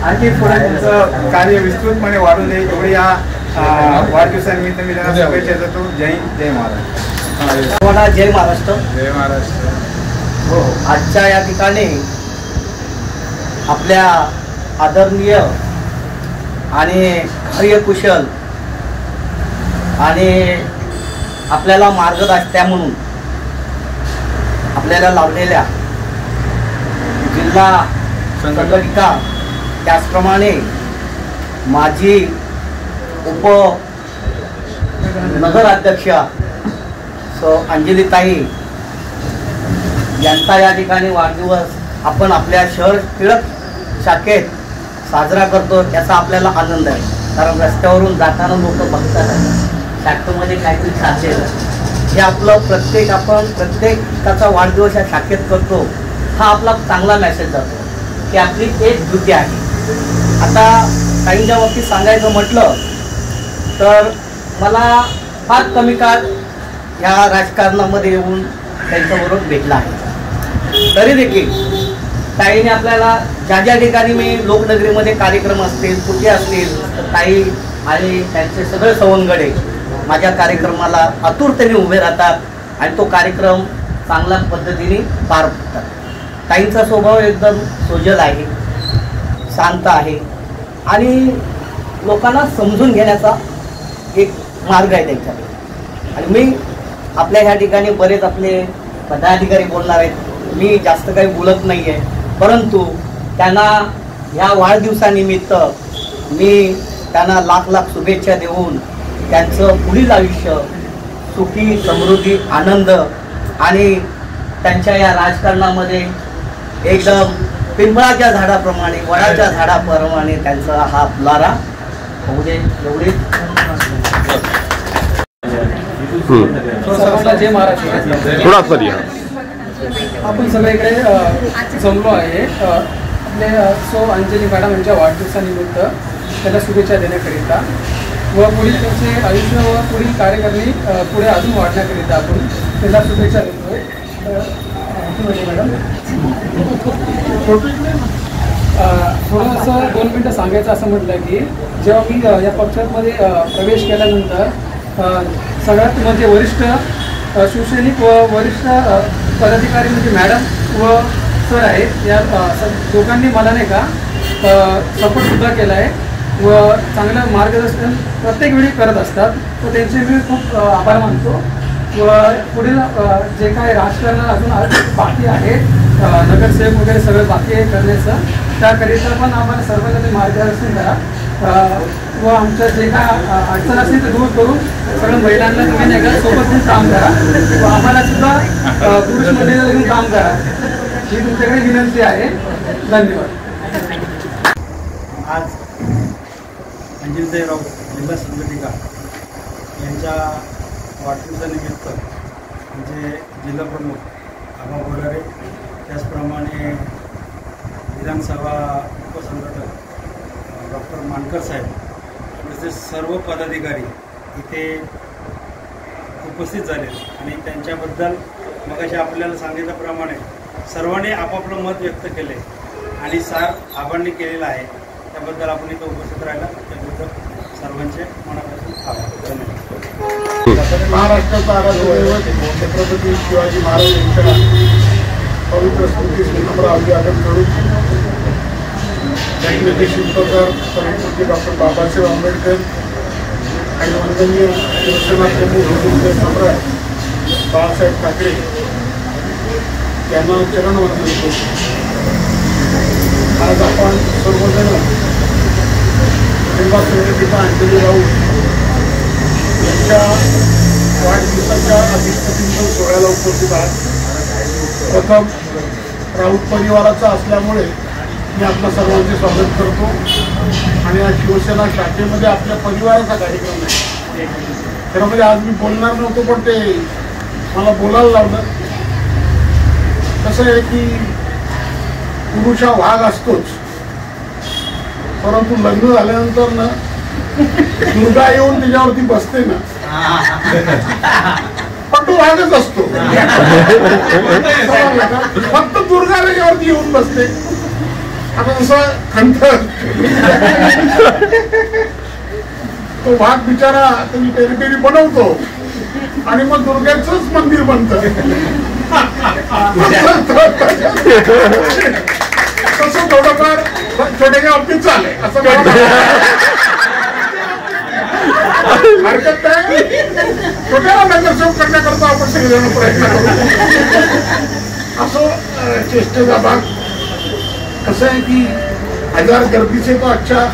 आणखी पुढे तुमचं कार्य विस्तृतपणे वाढू दे एवढी या वाढदिवसानिमित्त मी त्यांना शुभेच्छा देतो. जय हिंद, जय महाराष्ट्र. जय महाराष्ट्र. जय महाराष्ट्र. हो, आजच्या या ठिकाणी आपल्या आदरणीय आणि कार्यकुशल आणि आपल्याला मार्गदर्शक म्हणून आपल्याला लावलेल्या जिल्हा संघटका, त्याचप्रमाणे माजी उप नगराध्यक्षा सो अंजलीताई यांचा या ठिकाणी वाढदिवस आपण आपल्या शहर टिळक शाखेत साजरा करतो. याचा आपल्याला आनंद आहे. कारण रस्त्यावरून जाताना लोक बघतात शाखेमध्ये काहीतरी साधलेलं. हे आपलं आपण प्रत्येकाचा वाढदिवस या शाखेत करतो. हा आपला चांगला मेसेज जातो की आपली एक कृती आहे. आता काहींच्या बाबतीत सांगायचं म्हटलं तर मला फार कमी काळ ह्या राजकारणामध्ये येऊन त्यांच्याबरोबर भेटला आहे. तरी देखील ताईने आपल्याला ज्या ज्या ठिकाणी मी लोकनगरीमध्ये कार्यक्रम असतील, कुठे असतील, तर ताई आणि त्यांचे सगळे सवंगडे माझ्या कार्यक्रमाला आतुरतेने उभे राहतात आणि तो कार्यक्रम चांगल्या पद्धतीने पार पडतात. ताईंचा स्वभाव एकदम सोजल आहे, शांत आहे आणि लोकांना समजून घेण्याचा एक मार्ग आहे त्यांच्याकडे. आणि मी आपल्या ह्या ठिकाणी बरेच आपले पदाधिकारी बोलणार आहेत. मी जास्त काही बोलत नाही आहे, परंतु त्यांना ह्या वाढदिवसानिमित्त मी त्यांना लाख लाख शुभेच्छा देऊन त्यांचं पुढील आयुष्य सुखी, समृद्धी, आनंद आणि त्यांच्या या राजकारणामध्ये एकदम पिंपळाच्या झाडाप्रमाणे, वडाच्या झाडाप्रमाणे त्यांचा हा फुलारा होऊ दे. एवढे जय महाराष्ट्र. आपण सगळीकडे जमलो आहे आपले सो अंजली मॅडम यांच्या वाढदिवसानिमित्त त्यांना शुभेच्छा देण्याकरिता व पुढील त्यांचे आयुष्य व पुढील कार्यकारणी पुढे अजून वाढण्याकरिता आपण त्यांना शुभेच्छा देतोय. मॅडम थोडंसं 2 मिनटं सांगायचं असं म्हटलं की जेव्हा मी या पक्षामध्ये प्रवेश केल्यानंतर सगळ्यात म्हणजे वरिष्ठ शिवसैनिक व वरिष्ठ पदाधिकारी म्हणजे मॅडम व सर आहेत. या दोघांनी मला नाही का सपोर्टसुद्धा केला आहे व चांगलं मार्गदर्शन प्रत्येक वेळी करत असतात. तर त्यांचे मी खूप आभार मानतो. व पुढील जे काय राजकारण अजून बाकी आहे, नगरसेवक वगैरे सगळं बाकी आहे करण्याचं, त्याकरिता पण आम्हाला सर्वांना मार्गदर्शन करा व आमचं जे काय अडचण असेल ते दूर करून सगळं महिलांना तुम्ही नाही का सोबत घेऊन काम करा व आम्हाला सुद्धा पुरुष मंडळीला घेऊन काम करा ही तुमच्याकडे विनंती आहे. धन्यवाद. आज अंजलीताई राऊत जिल्हा संघटका यांच्या वाढदिवसानिमित्त म्हणजे जिल्हाप्रमुख आबा बोडारे, त्याचप्रमाणे विधानसभा उपसंघटक डॉक्टर मानकर साहेब, तसेच सर्व पदाधिकारी इथे उपस्थित झाले आणि त्यांच्याबद्दल मगाशी आपल्याला सांगितल्याप्रमाणे सर्वांनी आपापलं मत व्यक्त केले आणि सार आबांनी केलेला आहे. त्याबद्दल आपण इथं उपस्थित राहिला त्याबद्दल सर्वांचे मनापासून आभार. धन्यवाद. महाराष्ट्राचा आराध्य छत्रपती शिवाजी महाराज यांच्या पवित्र स्मृती नंबर अभिवादन करून नेते शिल्पकार परमपूज्य डॉक्टर बाबासाहेब आंबेडकर आणि वंदनीय शिवसेना प्रमुख सम्राट बाळासाहेब ठाकरे यांना चरणवंदन करतो. आज आपण सर्वजण जिल्हा संघटका अंजली राऊत यांच्या वाढदिवसाच्या अभिष्टचिंतन सोहळ्याला उपस्थित आहात. प्रथम राऊत परिवाराचा असल्यामुळे मी आपल्या सर्वांचे स्वागत करतो आणि या शिवसेना शाखेमध्ये आपल्या परिवाराचा कार्यक्रम आहे. त्यामध्ये आज मी बोलणार नव्हतो, पण ते मला बोलायला लावलं. कसं आहे की पुरुष हा वाघ असतोच, परंतु लग्न झाल्यानंतर ना दुर्गा येऊन त्याच्यावरती बसते ना, पण तो वाघच असतो. फक्त दुर्गा त्याच्यावरती येऊन बसते. आता जसं खंत तो भाग बिचारा तुम्ही टेरिटरी बनवतो आणि मग दुर्गाचंच मंदिर बनतं तसं थोडंफार छोट्याच्या बाबतीत चालेल असं हरकत नाही. छोट्याला नगरसेवक करण्याकरता आपण सगळेजण प्रयत्न करू. असो चेष्टेचा भाग. कसं आहे की हजार गर्दीचे तो अच्छा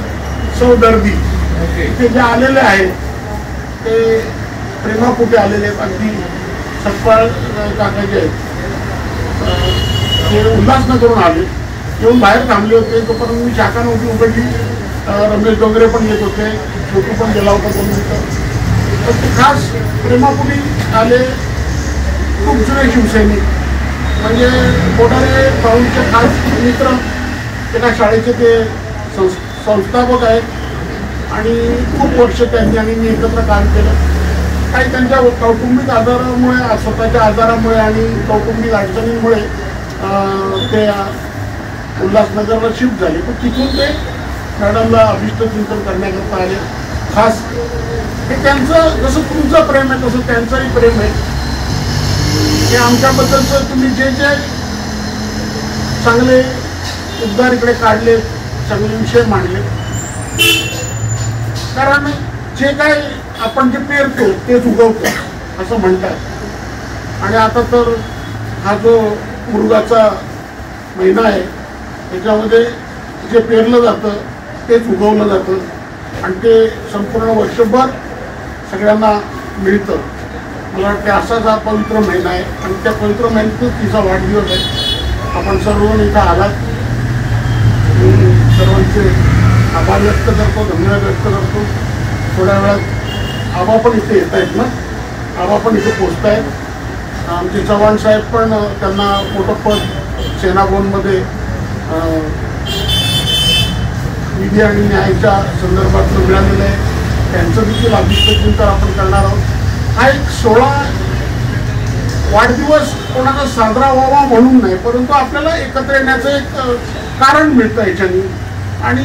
100 दर्दी ते जे आलेले आहेत ते प्रेमापोटी आलेले आहेत. अगदी सत्पाळ काका जे आहेत ते उल्हासनगरून आले, येऊन बाहेर थांबले होते. तोपर्यंत मी शाखा नव्हती उघडली. रमेश डोंगरे पण येत होते, छोटू पण गेला होता 2 मिनिटं. तर ते खास प्रेमापोटी आले. खूप जुने शिवसैनिक म्हणजे कोठारे पाऊलचे खास मित्र, एका शाळेचे ते संस्थापक आहेत आणि खूप वर्ष त्यांनी आणि मी एकत्र काम केलं. काही त्यांच्या कौटुंबिक आजारामुळे, स्वतःच्या आजारामुळे आणि कौटुंबिक अडचणींमुळे ते उल्हासनगरला शिफ्ट झाले. पण तिथून ते मॅडमला अभिष्ट चिंतन करण्याकरता आले. खास हे त्यांचं जसं तुमचं प्रेम आहे तसं त्यांचंही प्रेम आहे. हे आमच्याबद्दलचं तुम्ही जे जे चांगले उद्गार इकडे काढले, चांगले विषय मांडले. कारण जे काय आपण जे पेरतो तेच उगवतो असं म्हणतात. आणि आता तर हा जो मुरुगाचा महिना आहे त्याच्यामध्ये जे पेरलं जातं तेच उगवलं जातं आणि ते संपूर्ण वर्षभर सगळ्यांना मिळतं. मला वाटतं असाच हा पवित्र महिना आहे आणि त्या पवित्र महिन्यातच तिचा वाढदिवस आहे. आपण सर्वजण इथं आलात. मी सर्वांचे आभार व्यक्त करतो, धन्यवाद व्यक्त करतो. थोड्या वेळात आबा पण इथे येत आहेत ना, आबा पण इथे पोचत आहेत. आमचे चव्हाण साहेब पण त्यांना मोठं पद सेनाभवनमध्ये विधी आणि न्यायाच्या संदर्भात मिळालेलं आहे. त्यांचं देखील अभिष्ट चिंतन आपण करणार आहोत. हा एक 16 वाढदिवस कोणाचा साजरा व्हावा म्हणून नाही, परंतु आपल्याला एकत्र येण्याचं एक कारण मिळतं याच्यानी. आणि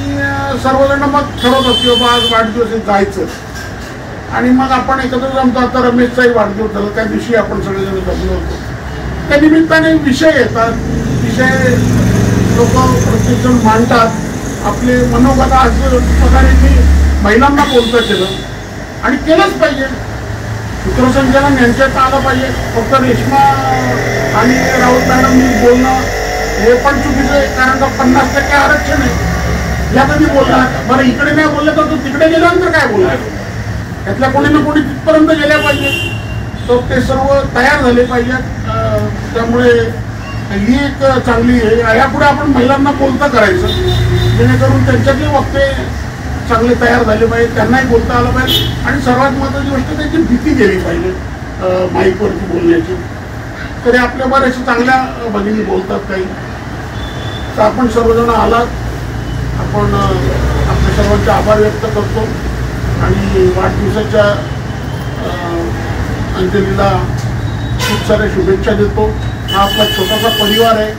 सर्वजण मग ठरवतात की बाबा आज वाढदिवस जायचं आणि मग आपण एकत्र जमतो. आता रमेशचाही वाढदिवस झाला, त्या दिवशी आपण सगळेजण जमलो होतो. त्या निमित्ताने विषय येतात, विषय लोक प्रत्येकजण मांडतात आपले मनोगत. आज पगारींनी महिलांना बोलतं केलं आणि केलंच पाहिजे. सूत्रसंचालन यांच्यात आलं पाहिजे. फक्त रेश्मा आणि राऊत मॅडमनी बोलणं हे पण चुकीचं आहे. कारण का 50% आरक्षण आहे या कधी बोलणार. बरं इकडे नाही बोललं तर तू तिकडे गेल्यानंतर काय बोलणार. त्यातल्या कोणी ना कोणी तिथपर्यंत गेल्या पाहिजे. तर ते सर्व तयार झाले पाहिजेत. त्यामुळे ही एक चांगली आहे. यापुढे आपण महिलांना बोलतं करायचं जेणेकरून त्यांच्यातले वक्ते चांगले तयार झाले पाहिजे, त्यांनाही बोलता आलं पाहिजे. आणि सर्वात महत्त्वाची गोष्ट त्यांची भीती गेली पाहिजे माईकवरती बोलण्याची. तरी आपल्या बऱ्याचशा चांगल्या भगिनी बोलतात काही. तर आपण सर्वजण आलात, आपण आपल्या सर्वांचे आभार व्यक्त करतो आणि वाढदिवसाच्या अंजलीला खूप साऱ्या शुभेच्छा देतो. हा आपला छोटासा परिवार आहे.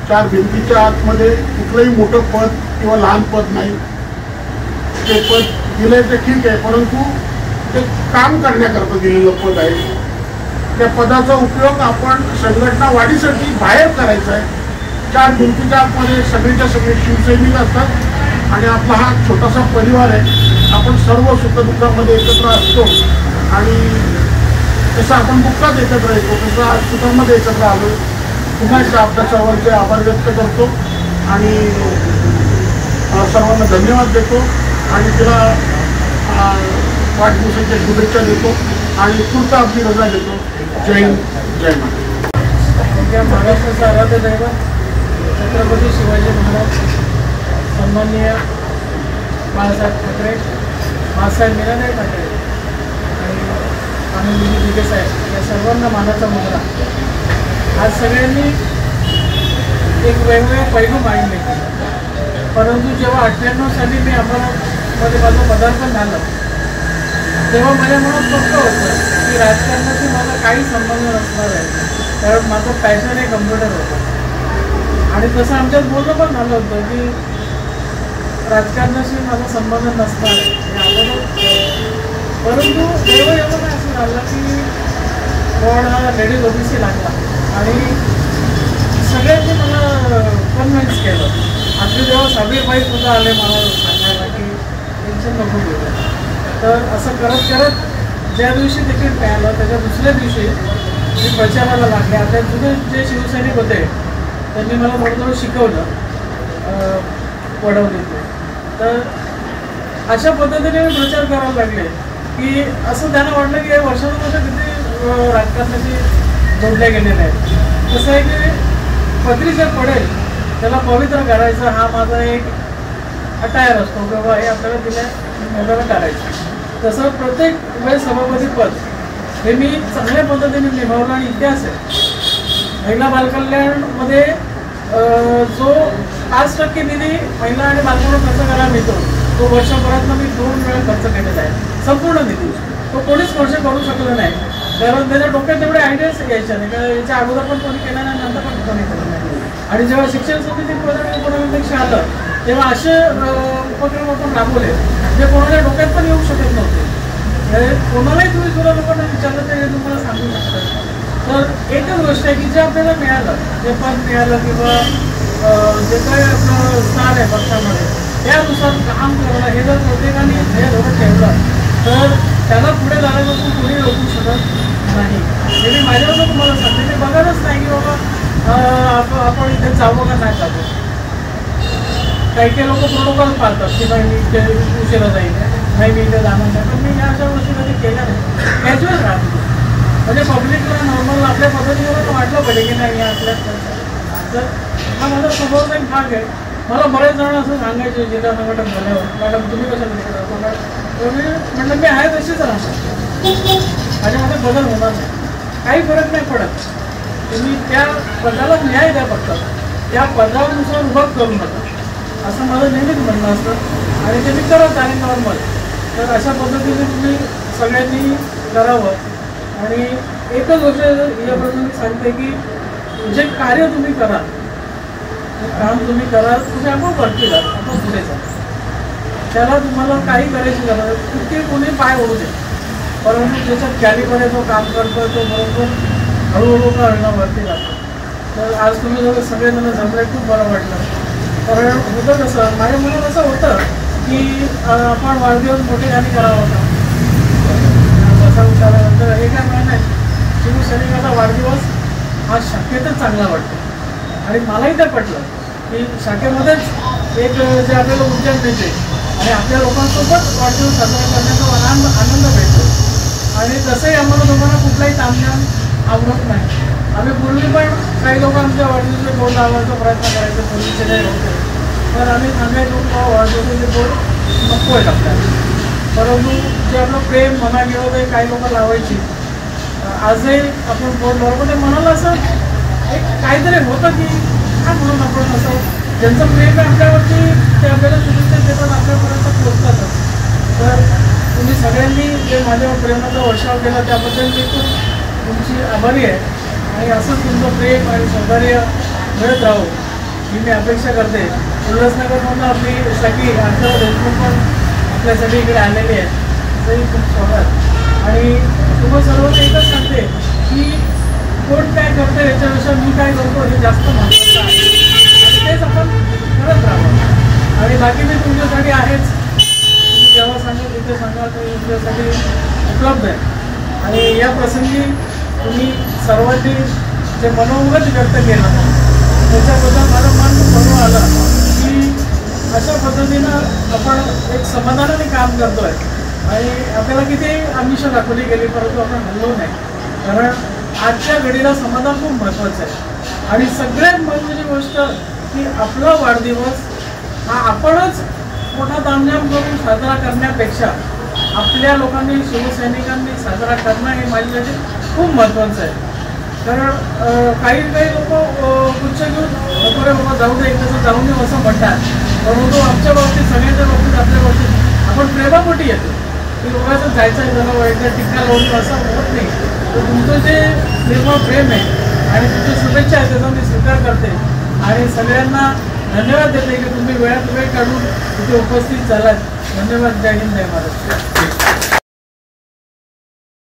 4 भिंतीच्या आतमध्ये कुठलंही मोठं पद किंवा लहान पद नाही. ते पद दिलंय ते ठीक आहे, परंतु ते काम करण्याकरता दिलेलं पद आहे. त्या पदाचा उपयोग आपण संघटना वाढीसाठी बाहेर करायचा आहे. 4 भिंतीच्या आतमध्ये सगळीच्या सगळे शिवसैनिक असतात आणि आपला हा छोटासा परिवार आहे. आपण सर्व सुखदुःखामध्ये एकत्र असतो आणि तसं आपण दुःखात एकत्र येतो, तसं आज सुखामध्ये एकत्र आलो. पुन्हा एकदा आपल्या सर्वांचे आभार व्यक्त करतो आणि सर्वांना धन्यवाद देतो आणि तिला वाढदिवसाच्या शुभेच्छा देतो आणि पुढचा आपली रजा देतो. जय हिंद, जय महाराष्ट्र. महाराष्ट्राचं आराध्य दैवत छत्रपती शिवाजी महाराज, सन्माननीय बाळासाहेब ठाकरे, बाळासाहेब मीराबाई ठाकरे आणि मिनी दिघे साहेब या सर्वांना मानाचा मुद्रा. आज सगळ्यांनी एक वेगवेगळे पैलू मांडले, परंतु जेव्हा 98 साली मी अमरावतीमध्ये माझं पदार्पण झालं तेव्हा माझ्या मनात फक्त होतं की राजकारणाशी माझा काही संबंध नसणार आहे, कारण माझं पॅशन हे कम्प्युटर होतं. आणि तसं आमच्यात बोलणं पण झालं होतं की राजकारणाशी माझा संबंध नसणार आहे हे अगोदर. परंतु दैवयोगाने काय असं झालं की कोण हा लेडीज ओबीसी लागला आणि सगळ्यांनी मला कन्व्हिन्स केलं. आपले जेव्हा साबीरबाई सुद्धा आले मला सांगायला की टेन्शन नको घेऊ. तर असं करत करत ज्या दिवशी तिकीट मिळालं त्याच्या दुसऱ्या दिवशी मी प्रचाराला लागले. आता जुने जे शिवसैनिक होते त्यांनी मला थोडं शिकवलं वडवलीत. तर अशा पद्धतीने मी प्रचार करायला लागले की असं त्यांना वाटलं की वर्षानुवर्ष किती राजकारणाशी जोडल्या गेलेल्या आहेत. कसं आहे की पत्री जे पडेल त्याला पवित्र करायचं हा माझा एक अटायर असतो किंवा हे आपल्याला दिल्या मोलाला करायचं. तसं प्रत्येक वेळेस सभापती पद हे मी चांगल्या पद्धतीने निभावलं आणि इतिहास आहे. महिला बालकल्याणमध्ये जो 5% निधी महिला आणि बालकांना खर्च करायला मिळतो तो वर्षभरातनं मी 2 वेळा खर्च केलेला आहे. संपूर्ण निधी तो कोणीच खर्च करू शकलं नाही कारण त्याच्या डोक्यात तेवढे आयडियाज यायच्या नाही. कारण याच्या अगोदर पण कोणी केला नाही नंतर पण कोणी केलं नाही. आणि जेव्हा शिक्षण समिती प्रधानमंत्र्यापेक्षा आलं तेव्हा असे उपक्रम आपण राबवले जे कोणाच्या डोक्यात पण येऊ शकत नव्हते. कोणालाही तुम्ही तुला लोकांना विचारलं तर हे तुम्हाला सांगू शकतात. तर एकच गोष्ट आहे की जे आपल्याला मिळालं जे पद मिळालं किंवा जे काही आपलं स्थान आहे पक्षामध्ये त्यानुसार काम करणं हे जर प्रत्येकाने हे धोरण ठेवलं तर त्याला पुढे जाण्यापासून कोणी रोखू शकत नाही. हे मी माझ्यावर तुम्हाला सांगते मी बघतच नाही की बाबा आपण इथे जावं का नाही जावं. काही काही लोक प्रोटोकॉल पाळतात की नाही मी इथे उशिरा जाईल नाही मी इथे जाणार नाही. पण मी या अशा गोष्टी कधी केल्या नाही. कॅज्युअल राहतो म्हणजे पब्लिकला नॉर्मल आपल्या पद्धतीवर वाटलं पाहिजे की नाही आपल्यात. तर हा माझा समोरचा एक भाग आहे. मला बरेच जण असं सांगायचे जिल्हा संघटक झाल्यावर मॅडम तुम्ही कशाला म्हटलं मी आहे तशीच राहणार माझ्यामध्ये बदल होणार नाही. काही फरक नाही पडत. तुम्ही त्या पदाला न्याय द्या फक्त त्या पदानुसार उभं करू नका असं माझं नेहमीच म्हणणं असतं आणि ते मी करत आहे नॉर्मल. तर अशा पद्धतीने तुम्ही सगळ्यांनी करावं. आणि एकच गोष्ट याप्रमाणे सांगते की जे कार्य तुम्ही कराल काम तुम्ही कराल तुम्ही आपण वरती जा आपण पुढे जा. त्याला तुम्हाला काही करायची गरज किती कोणी पाय ओढू दे परंतु ज्याच्यात कॅरीमध्ये जो काम करतो तो बरोबर हळूहळू करणं वरती जातो. तर आज तुम्ही जर सगळेजण जमले खूप बरं वाटलं. कारण होतं कसं माझ्या मनात असं होतं की आपण वाढदिवस मोठेपणी करावा होता. असा विचारानंतर हे काय म्हणत नाही शिवसैनिकाचा वाढदिवस हा शाखेतच चांगला वाटतो. आणि मलाही ते पटलं की शाखेमध्येच एक जे आपल्याला ऊर्जा मिळते आणि आपल्या लोकांसोबत वाढदिवस साजरा करण्याचा आनंद भेटतो. आणि तसंही आम्हाला लोकांना कुठलाही तामझाम आवडत नाही. आम्ही पूर्वी पण काही लोक आमच्या वाढदिवसाचे बोर्ड लावायचा प्रयत्न करायचे पूर्वीचे जे होते तर आम्ही सांगायचो की वाढदिवसाचे बोर्ड नको आहेत आपल्याला. परंतु जे आपलं प्रेम मना गेलं ते काही लोक लावायची. आजही आपण बोर्ड लावतो ते मनाला असं एक काहीतरी होतं की काय म्हणून आपण असं ज्यांचं प्रेम आहे आपल्यावरती ते आपल्याला शुभेच्छा देतात आपल्यापर्यंत पोचतातच. तर तुम्ही सगळ्यांनी जे माझ्यावर प्रेमाचा वर्षाव केला त्याबद्दल मी खूप तुमची आभारी आहे. आणि असंच तुमचं प्रेम आणि सहकार्य मिळत राहो ही मी अपेक्षा करते. उल्हासनगरमधून आपली सखी अर्चना देशमुख पण आपल्यासाठी इकडे आलेली आहे तसंही खूप स्वागत. आणि तुम्हाला सर्वांना एकच सांगते की कोण काय करतो याच्यापेक्षा मी काय करतो हे जास्त महत्त्वाचं आहे आणि तेच आपण करत राहावं. आणि बाकी मी तुमच्यासाठी आहेच. तुम्ही जेव्हा सांगा तिथे सांगा ते तुमच्यासाठी उपलब्ध आहे. आणि या प्रसंगी तुम्ही सर्वांनी जे मनोगत व्यक्त केलं त्याच्याबद्दल माझं मन बनवून आलं की अशा पद्धतीनं आपण एक समाधानाने काम करतो आहे. आणि आपल्याला किती आमिष दाखवली गेली परंतु आपण हल्लो नाही. कारण आजच्या घडीला समाधान खूप महत्त्वाचं आहे. आणि सगळ्यात महत्त्वाची गोष्ट की आपला वाढदिवस हा आपणच मोठा तामझाम करून साजरा करण्यापेक्षा आपल्या लोकांनी शिवसैनिकांनी साजरा करणं हे माझ्यासाठी खूप महत्त्वाचं आहे. कारण काही लोक उच्च घेऊन नको रे बाबा जाऊ दे तसं जाऊ नये असं म्हणतात. परंतु आमच्या बाबतीत सगळ्यांच्या बाबतीत आपल्या बाबतीत आपण प्रेमापोटी येतो की लोकांचं जायचं आहे जरा एकदा टिक्का लावून असं होत नाही. तर तुमचं जे निर्मळ प्रेम आहे आणि तुमची शुभेच्छा आहे त्याचा मी स्वीकार करते. आणि सगळ्यांना धन्यवाद देते की तुम्ही वेळात वेळ काढून इथे उपस्थित झालात. धन्यवाद. जय हिंद, जय महाराष्ट्र.